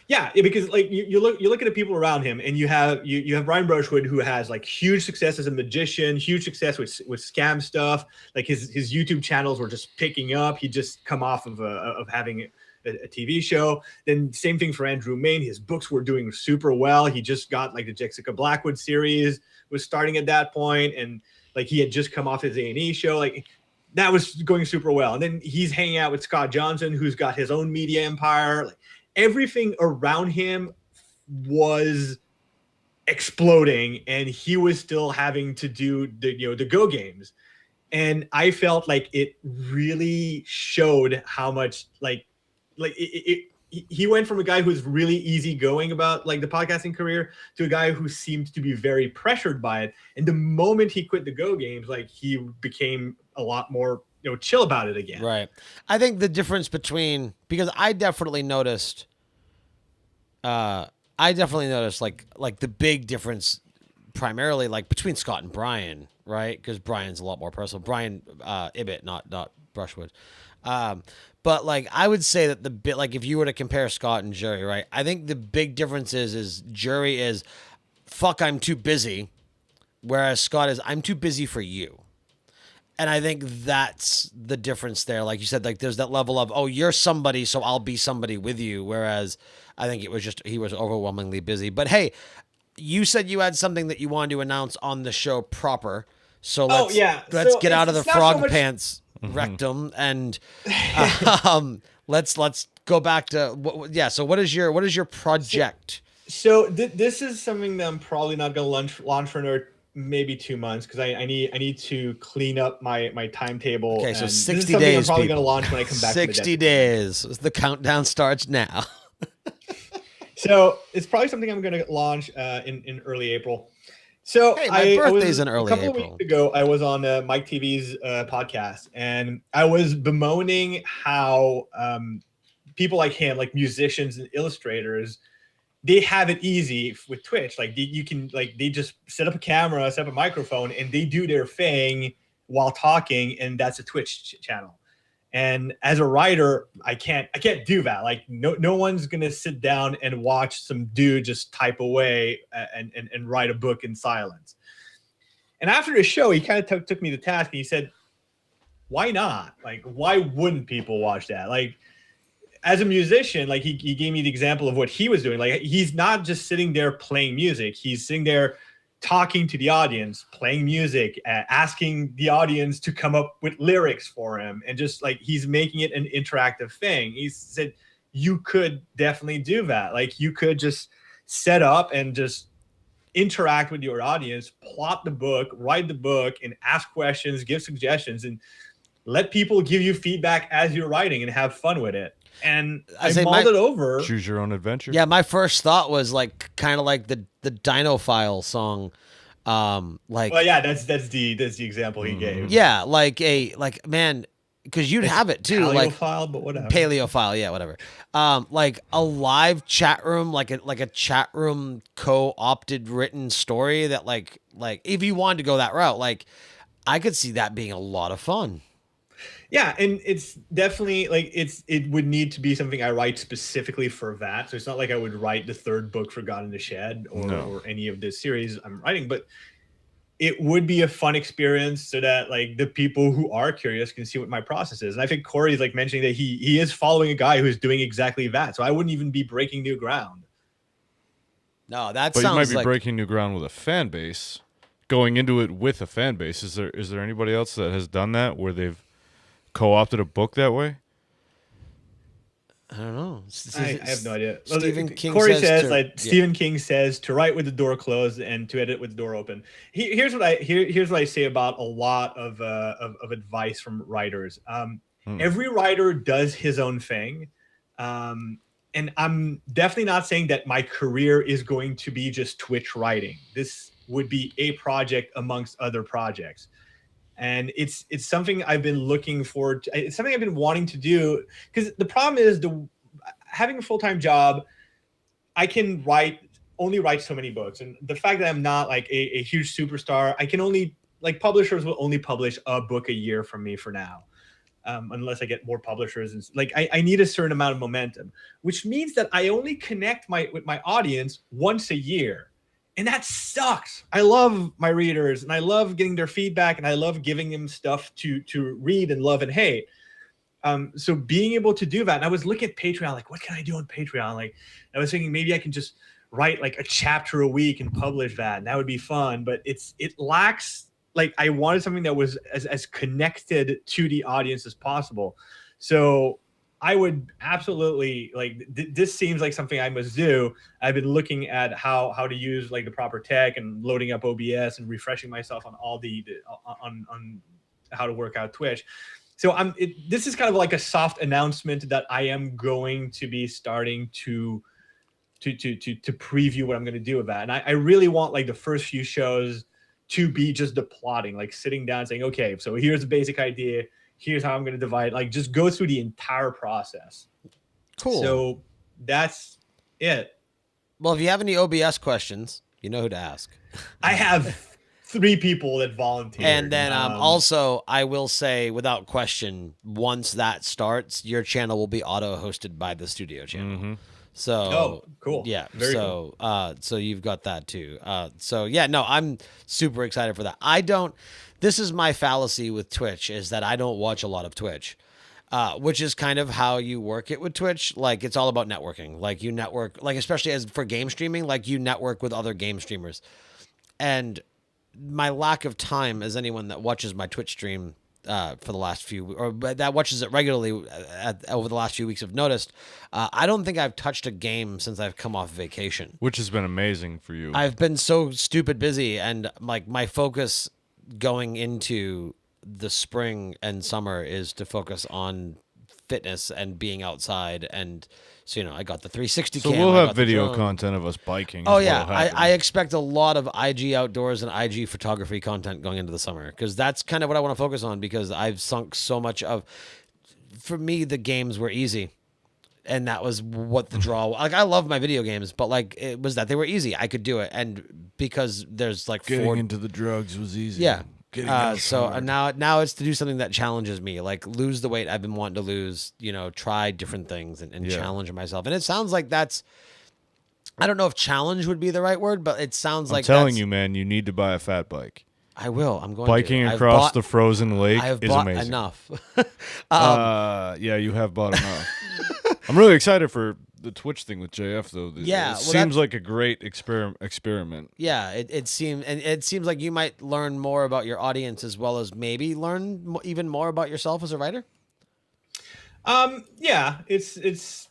Yeah, because like you look at the people around him, and you have Brian Brushwood, who has like huge success as a magician, huge success with scam stuff. Like his YouTube channels were just picking up. He just come off of having a TV show. Then same thing for Andrew Main. His books were doing super well. He just got like the Jessica Blackwood series was starting at that point, and like he had just come off his A&E show. Like that was going super well. And then he's hanging out with Scott Johnson, who's got his own media empire. Like everything around him was exploding, and he was still having to do the Go games. And I felt like it really showed how much he went from a guy who's really easygoing about like the podcasting career to a guy who seemed to be very pressured by it. And the moment he quit the Go games, like he became a lot more chill about it again. Right. I think the difference between, because I definitely noticed like the big difference primarily like between Scott and Brian, right? Because Brian's a lot more personal. Brian Ibbett, not Brushwood. But like I would say that the bit, like if you were to compare Scott and Jerry, right? I think the big difference is Jerry is fuck, I'm too busy, whereas Scott is I'm too busy for you. And I think that's the difference there. Like you said, like there's that level of, oh, you're somebody, so I'll be somebody with you. Whereas I think it was just, he was overwhelmingly busy. But hey, you said you had something that you wanted to announce on the show proper. So let's get out of the frog pants rectum and let's go back to so what is your project? So this is something that I'm probably not going to launch for another maybe 2 months, because I need to clean up my timetable. Okay, so 60 days. days. I'm probably going to launch when I come back. 60 days. The countdown starts now. So it's probably something I'm going to launch in early April. So hey, my birthday's in early April. A couple of weeks ago, I was on Mike TV's podcast, and I was bemoaning how people like him, like musicians and illustrators, they have it easy with Twitch. Like you can, like they just set up a camera, set up a microphone, and they do their thing while talking, and that's a Twitch channel. And as a writer, I can't do that. Like no one's gonna sit down and watch some dude just type away and write a book in silence. And after the show, he kind of took me to task, and he said, "Why not? Like, why wouldn't people watch that? Like, as a musician, like he gave me the example of what he was doing. Like he's not just sitting there playing music; he's sitting there talking to the audience, playing music, asking the audience to come up with lyrics for him, and just like he's making it an interactive thing." He said you could definitely do that. Like you could just set up and just interact with your audience, plot the book, write the book, and ask questions, give suggestions, and let people give you feedback as you're writing and have fun with it. And I mulled it over. Choose your own adventure. Yeah, my first thought was like kind of like the Dino File song. Well, yeah, that's the example he gave. Yeah, like man, because you'd have it too, like Paleophile, but whatever. Paleophile, yeah, whatever. Like a live chat room, like a chat room co-opted written story that like if you wanted to go that route, like I could see that being a lot of fun. Yeah, and it's definitely like it would need to be something I write specifically for that. So it's not like I would write the third book for God in the Shed or any of this series I'm writing, but it would be a fun experience so that like the people who are curious can see what my process is. And I think Corey's like mentioning that he is following a guy who's doing exactly that. So I wouldn't even be breaking new ground. No, that but sounds you might be like breaking new ground with a fan base. Going into it with a fan base, is there anybody else that has done that where they've co-opted a book that way? I don't know. I have no idea. Stephen King Corey says Stephen King says to write with the door closed and to edit with the door open. Here's what I say about a lot of advice from writers. Every writer does his own thing, and I'm definitely not saying that my career is going to be just Twitch writing. This would be a project amongst other projects. And it's something I've been looking forward to. It's something I've been wanting to do, because the problem is having a full-time job, I can only write so many books. And the fact that I'm not like a huge superstar, I can only, like, publishers will only publish a book a year from me for now. Unless I get more publishers. And like, I need a certain amount of momentum, which means that I only connect with my audience once a year. And that sucks. I love my readers and I love getting their feedback and I love giving them stuff to read and love and hate. So being able to do that, and I was looking at Patreon, like, what can I do on Patreon? Like, I was thinking maybe I can just write like a chapter a week and publish that, and that would be fun. But it lacks, like, I wanted something that was as connected to the audience as possible. So I would absolutely, like, this seems like something I must do. I've been looking at how to use like the proper tech and loading up OBS and refreshing myself on all on how to work out Twitch. So this is kind of like a soft announcement that I am going to be starting to preview what I'm going to do with that. And I really want like the first few shows to be just the plotting, like sitting down saying, okay, so here's the basic idea. Here's how I'm going to divide, like just go through the entire process. Cool. So that's it. Well, if you have any OBS questions, you know who to ask. I have 3 people that volunteered. And then also, I will say, without question, once that starts, your channel will be auto-hosted by the studio channel. Mm-hmm. So, cool. Yeah. Very cool. So you've got that too. So yeah, no, I'm super excited for that. This is my fallacy with Twitch, is that I don't watch a lot of Twitch. Which is kind of how you work it with Twitch. Like, it's all about networking. Like, you network, like, especially as for game streaming, like, you network with other game streamers. And my lack of time, as anyone that watches my Twitch stream for the last few, or that watches it regularly over the last few weeks have noticed, I don't think I've touched a game since I've come off vacation. Which has been amazing for you. I've been so stupid busy, and like my focus going into the spring and summer is to focus on fitness and being outside. And so, I got the 360 so cam. We'll have video content of us biking. Oh yeah, I expect a lot of IG outdoors and IG photography content going into the summer, because that's kind of what I want to focus on, because I've sunk so much of, for me, the games were easy. And that was what the draw. Like, I love my video games, but like, it was that they were easy. I could do it, and because there's like getting into the drugs was easy. Yeah. So now it's to do something that challenges me, like lose the weight I've been wanting to lose. Try different things and challenge myself. And it sounds like that's. I don't know if challenge would be the right word, but it sounds like. I'm telling you, man, you need to buy a fat bike. I will. I'm going biking to. across the frozen lake. I have is bought amazing. enough. Yeah, you have bought enough. I'm really excited for the Twitch thing with JF, though. Yeah, it seems like a great experiment. Yeah, it seems like you might learn more about your audience, as well as maybe learn even more about yourself as a writer. Yeah, it's.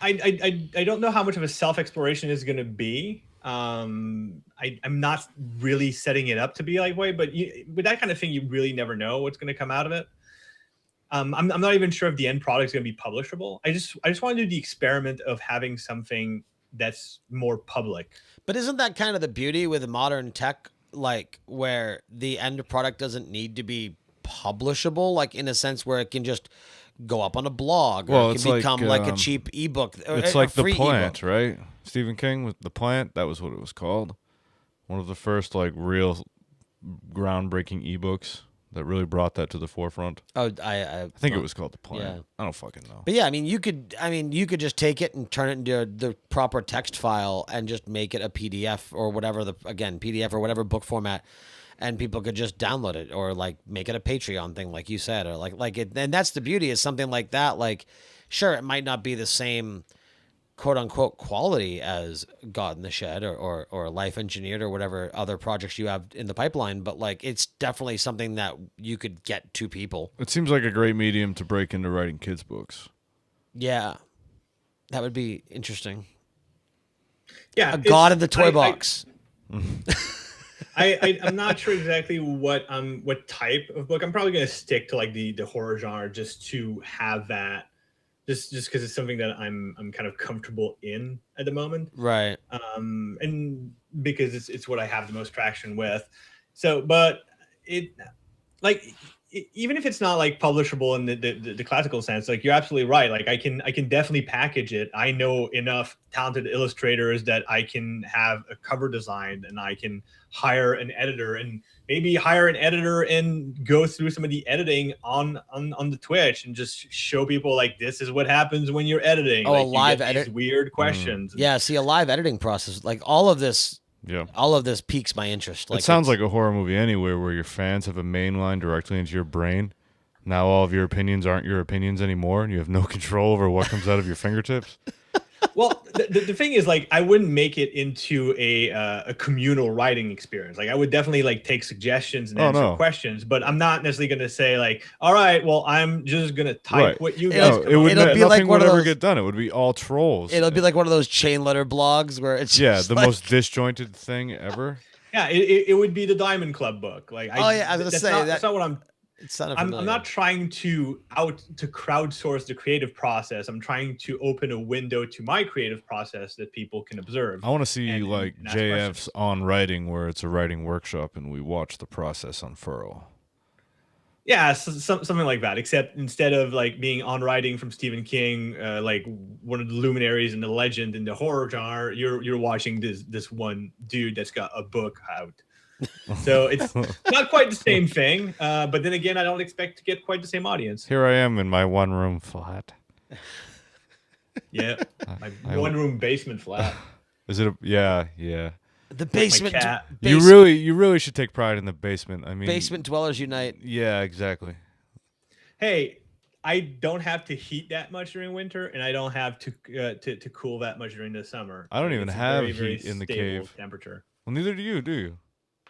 I don't know how much of a self-exploration is going to be. I'm not really setting it up to be like way, but with that kind of thing, you really never know what's going to come out of it. I'm not even sure if the end product is going to be publishable. I just want to do the experiment of having something that's more public. But isn't that kind of the beauty with modern tech, like where the end product doesn't need to be publishable, like in a sense where it can just go up on a blog, or it can become like a cheap ebook. It's like The Plant, right? Stephen King with The Plant. That was what it was called. One of the first like real groundbreaking ebooks that really brought that to the forefront. Oh, I think it was called The Plant. Yeah. I don't fucking know. But yeah, you could just take it and turn it into the proper text file and just make it a PDF or whatever PDF or whatever book format, and people could just download it, or like make it a Patreon thing, like you said, or like it. And that's the beauty, is something like that. Like, sure, it might not be the same quote unquote quality as God in the Shed or Life Engineered or whatever other projects you have in the pipeline, but like, it's definitely something that you could get to people. It seems like a great medium to break into writing kids' books. Yeah, that would be interesting. Yeah, a God in the toy box. I'm not sure exactly what type of book. I'm probably going to stick to like the horror genre, just to have that. Just because it's something that I'm kind of comfortable in at the moment, right? And because it's what I have the most traction with. So, but it, like, even if it's not like publishable in the classical sense, like you're absolutely right. Like I can definitely package it. I know enough talented illustrators that I can have a cover designed, and I can hire an editor, and maybe hire an editor and go through some of the editing on the Twitch and just show people like, this is what happens when you're editing. Oh, like, a live you get these weird questions. Yeah, see, a live editing process, like all of this. Yeah. All of this piques my interest. It sounds like a horror movie anywhere where your fans have a main line directly into your brain. Now all of your opinions aren't your opinions anymore, and you have no control over what comes out of your fingertips. Well, the thing is, like, I wouldn't make it into a communal writing experience. Like, I would definitely like take suggestions and answer questions, but I'm not necessarily going to say like, all right, well, I'm just going to type what you guys. It would be like one would ever get done. It would be all trolls. It'll be like one of those chain letter blogs where it's the most disjointed thing ever. Yeah, it would be the Diamond Club book. Like, I was going to say that's not what I'm. I'm not trying to crowdsource the creative process. I'm trying to open a window to my creative process that people can observe. I want to see like JF's on writing, where it's a writing workshop and we watch the process unfurl. Yeah, something like that. Except instead of like being on writing from Stephen King, like one of the luminaries and the legend in the horror genre, you're watching this one dude that's got a book out. So it's not quite the same thing, but then again, I don't expect to get quite the same audience. Here I am in my one-room flat. Yeah, my one-room basement flat. Is it? Yeah. The basement. You really should take pride in the basement. I mean, basement dwellers unite. Yeah, exactly. Hey, I don't have to heat that much during winter, and I don't have to cool that much during the summer. I don't even have heat in the cave. Temperature. Well, neither do you, do you?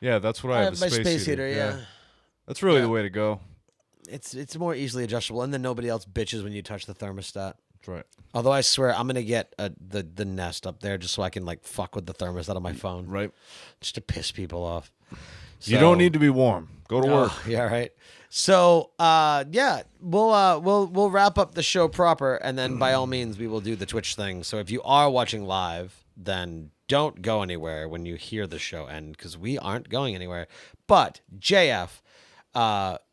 Yeah, that's what I have. My space heater. Yeah, that's really the way to go. It's more easily adjustable, and then nobody else bitches when you touch the thermostat. That's right. Although I swear I'm gonna get the Nest up there just so I can like fuck with the thermostat on my phone. Right. Just to piss people off. So, you don't need to be warm. Go to work. Yeah, right. So we'll wrap up the show proper, and then by all means we will do the Twitch thing. So if you are watching live, then don't go anywhere when you hear the show end, because we aren't going anywhere. But JF,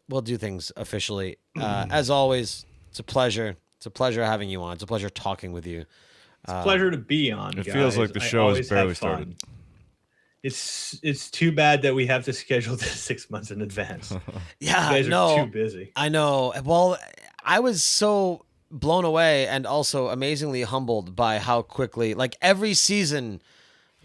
we'll do things officially. As always, it's a pleasure. It's a pleasure having you on. It's a pleasure talking with you. It's a pleasure to be on. It feels like the show has barely started. It's too bad that we have to schedule this 6 months in advance. Yeah, you guys are too busy. I know. Well, I was so blown away and also amazingly humbled by how quickly, like every season,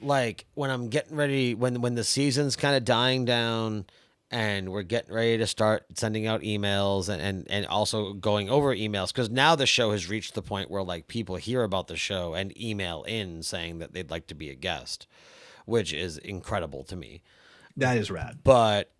like when I'm getting ready, when the season's kind of dying down and we're getting ready to start sending out emails and also going over emails, because now the show has reached the point where like people hear about the show and email in saying that they'd like to be a guest, which is incredible to me. That is rad. But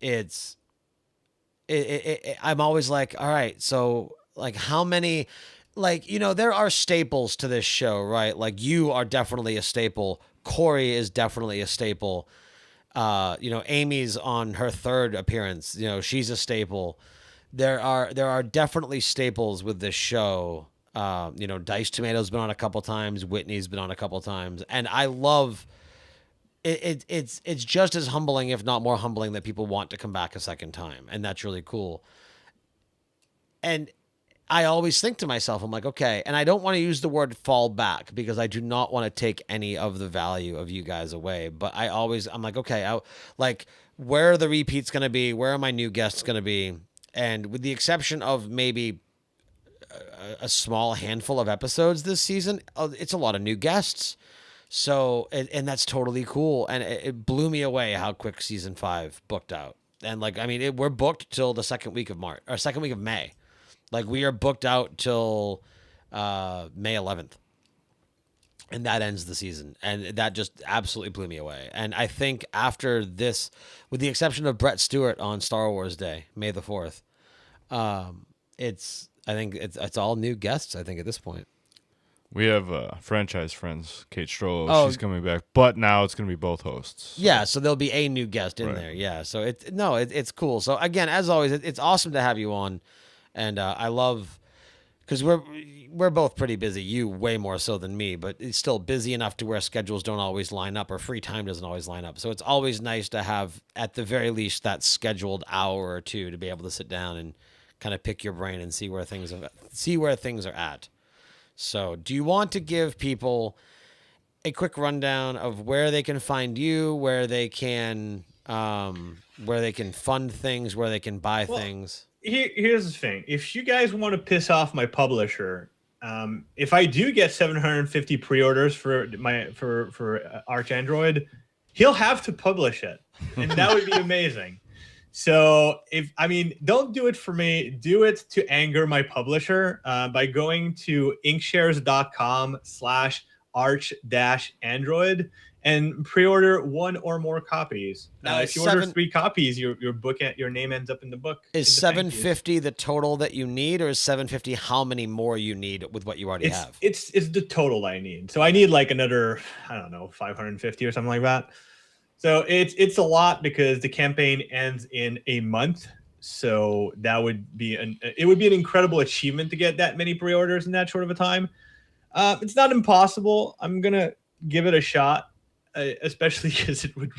I'm always like, all right, so like how many, like, you know, there are staples to this show, right? Like you are definitely a staple. Corey is definitely a staple. You know, Amy's on her third appearance. You know, she's a staple. There are definitely staples with this show. You know, Diced Tomato's been on a couple times. Whitney's been on a couple times, and I love it. It's just as humbling, if not more humbling, that people want to come back a second time, and that's really cool. And I always think to myself, I'm like, okay, and I don't want to use the word fall back because I do not want to take any of the value of you guys away. But I'm like, okay, like, where are the repeats going to be? Where are my new guests going to be? And with the exception of maybe a small handful of episodes this season, it's a lot of new guests. So, and that's totally cool. And it blew me away how quick season 5 booked out. And like, I mean, we're booked till the second week of May. Like we are booked out till May 11th, and that ends the season. And that just absolutely blew me away. And I think after this, with the exception of Brett Stewart on Star Wars Day, May the 4th, it's all new guests. I think at this point. We have franchise friends, Kate Strollo. She's coming back, but now it's going to be both hosts. Yeah, so there'll be a new guest in there. Yeah, so it's cool. So again, as always, it's awesome to have you on. And I love because we're both pretty busy. You way more so than me, but it's still busy enough to where schedules don't always line up or free time doesn't always line up. So it's always nice to have, at the very least, that scheduled hour or two to be able to sit down and kind of pick your brain and see where things are at. So, do you want to give people a quick rundown of where they can find you, where they can fund things, where they can buy things? Here's the thing: if you guys want to piss off my publisher, if I do get 750 pre-orders for Arch Android, he'll have to publish it, and that would be amazing. So don't do it for me. Do it to anger my publisher by going to inkshares.com/arch-android and pre-order 1 or more copies. Now, if you order 3 copies, your name ends up in the book. Is 750 the total that you need, or is 750 how many more you need with what you already have? It's the total I need. So I need like another, I don't know, 550 or something like that. So it's a lot because the campaign ends in a month. So that would be an incredible achievement to get that many pre-orders in that short of a time. It's not impossible. I'm gonna give it a shot. Especially because it would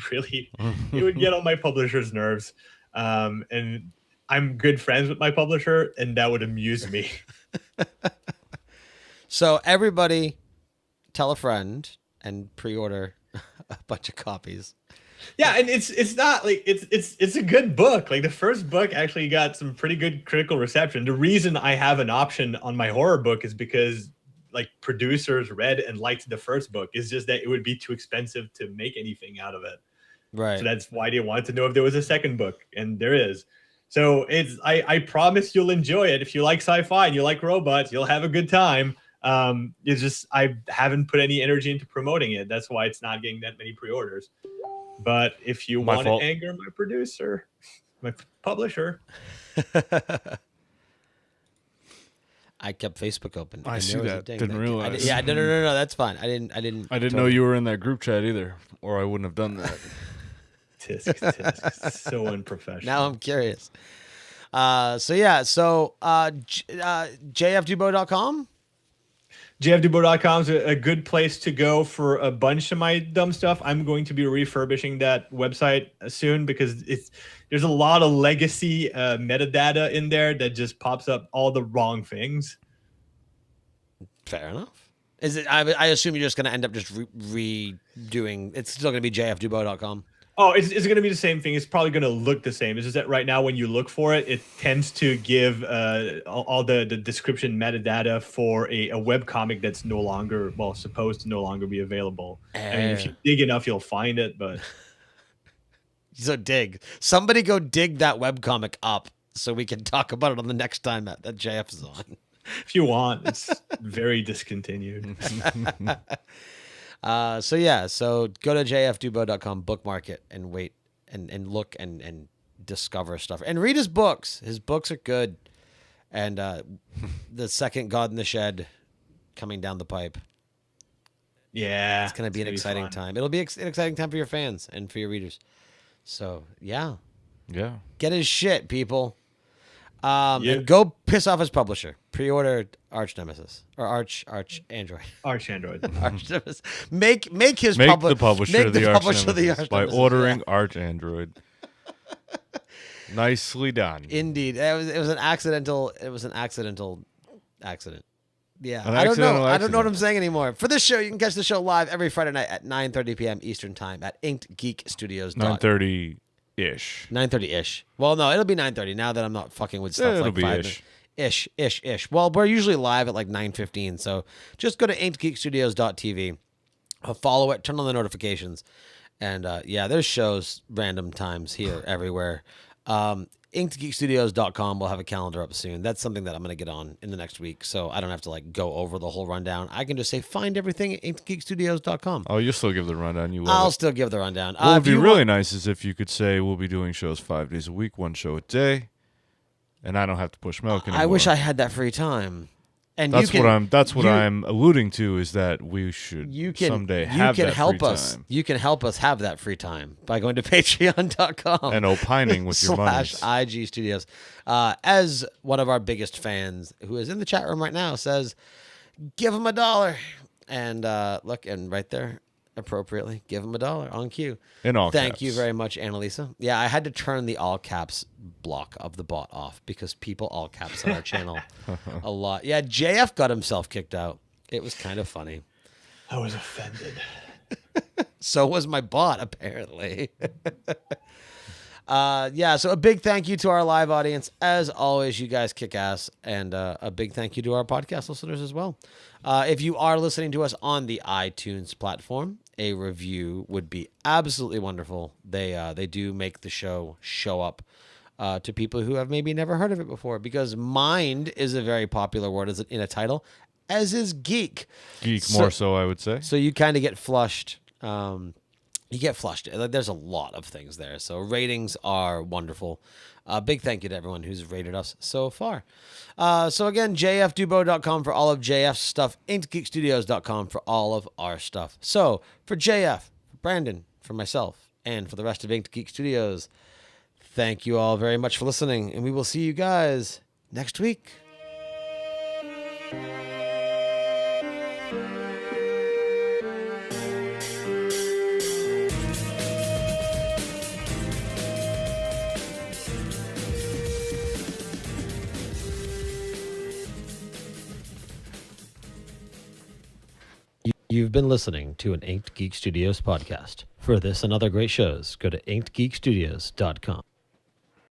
get on my publisher's nerves. And I'm good friends with my publisher, and that would amuse me. So everybody tell a friend and pre-order a bunch of copies. Yeah, and it's not like it's a good book. Like the first book actually got some pretty good critical reception. The reason I have an option on my horror book is because like producers read and liked the first book. Is just that it would be too expensive to make anything out of it. Right. So that's why they wanted to know if there was a second book, and there is. So I promise you'll enjoy it. If you like sci-fi and you like robots, you'll have a good time. It's just I haven't put any energy into promoting it. That's why it's not getting that many pre-orders. But if you want to anger my producer, my publisher. I kept Facebook open. I see that. Didn't realize. No. That's fine. I didn't know you were in that group chat either, or I wouldn't have done that. Tisk. So unprofessional. Now I'm curious. JFDubeau.com? JFDubeau.com is a good place to go for a bunch of my dumb stuff. I'm going to be refurbishing that website soon because there's a lot of legacy metadata in there that just pops up all the wrong things. Fair enough. Is it? I assume you're just going to end up just redoing. It's still going to be JFDubeau.com. Oh, it's going to be the same thing. It's probably going to look the same. It's just that right now when you look for it, it tends to give all the description metadata for a webcomic that's no longer, supposed to no longer be available. I mean, if you dig enough, you'll find it, but... So dig. Somebody go dig that webcomic up so we can talk about it on the next time that JF is on. If you want. It's very discontinued. So go to jfdubeau.com, bookmark it, and wait and look and discover stuff. And read his books. His books are good. And the second God in the Shed coming down the pipe. Yeah. It's going to be an exciting time. It'll be an exciting time for your fans and for your readers. So, yeah. Yeah. Get his shit, people. And go piss off his publisher. Pre-order Arch Nemesis or Arch Android. Arch Android. Arch Nemesis. Make the publisher of the Arch Nemesis by Nemesis. ordering Arch Android. Nicely done. Indeed, it was an accidental. It was an accident. Yeah, An I don't know. accidental I don't know what I'm accident. saying anymore. For this show, you can catch the show live every Friday night at 9:30 p.m. Eastern Time at Inked Geek Studios. 9:30-ish. 9:30-ish. Well, no, it'll be 9:30 now that I'm not fucking with stuff It'll like be 5 ish. Ish. Well, we're usually live at like 9:15, so just go to inkedgeekstudios.tv, follow it, turn on the notifications, and there's shows random times here everywhere. InkedGeekStudios.com will have a calendar up soon. That's something that I'm going to get on in the next week, so I don't have to like go over the whole rundown. I can just say find everything at InkedGeekStudios.com. Oh, you'll still give the rundown. I'll still give the rundown. What would be really nice is if you could say we'll be doing shows 5 days a week, 1 show a day, and I don't have to push milk anymore. I wish I had that free time. And That's what you- I'm alluding to, is that we should someday have that help free us. time. You can help us have that free time by going to patreon.com And opining with your money. /IG Studios. As one of our biggest fans who is in the chat room right now says, give him $1. And look, and right there, appropriately, give him $1 on cue. In all Thank caps. you very much, Annalisa. Yeah, I had to turn the all caps block of the bot off because people all caps on our channel a lot. Yeah, JF got himself kicked out. It was kind of funny. I was offended. So was my bot, apparently. Yeah, so a big thank you to our live audience. As always, you guys kick ass. And a big thank you to our podcast listeners as well. If you are listening to us on the iTunes platform, a review would be absolutely wonderful. They do make the show up to people who have maybe never heard of it before, because mind is a very popular word in a title, as is geek. More so, I would say. So you kind of get flushed. You get flushed. There's a lot of things there. So ratings are wonderful. Big thank you to everyone who's rated us so far. So again, jfdubeau.com for all of JF's stuff. InkedGeekStudios.com for all of our stuff. So for JF, for Brandon, for myself, and for the rest of Inked Geek Studios, thank you all very much for listening. And we will see you guys next week. You've been listening to an Inked Geek Studios podcast. For this and other great shows, go to inkedgeekstudios.com.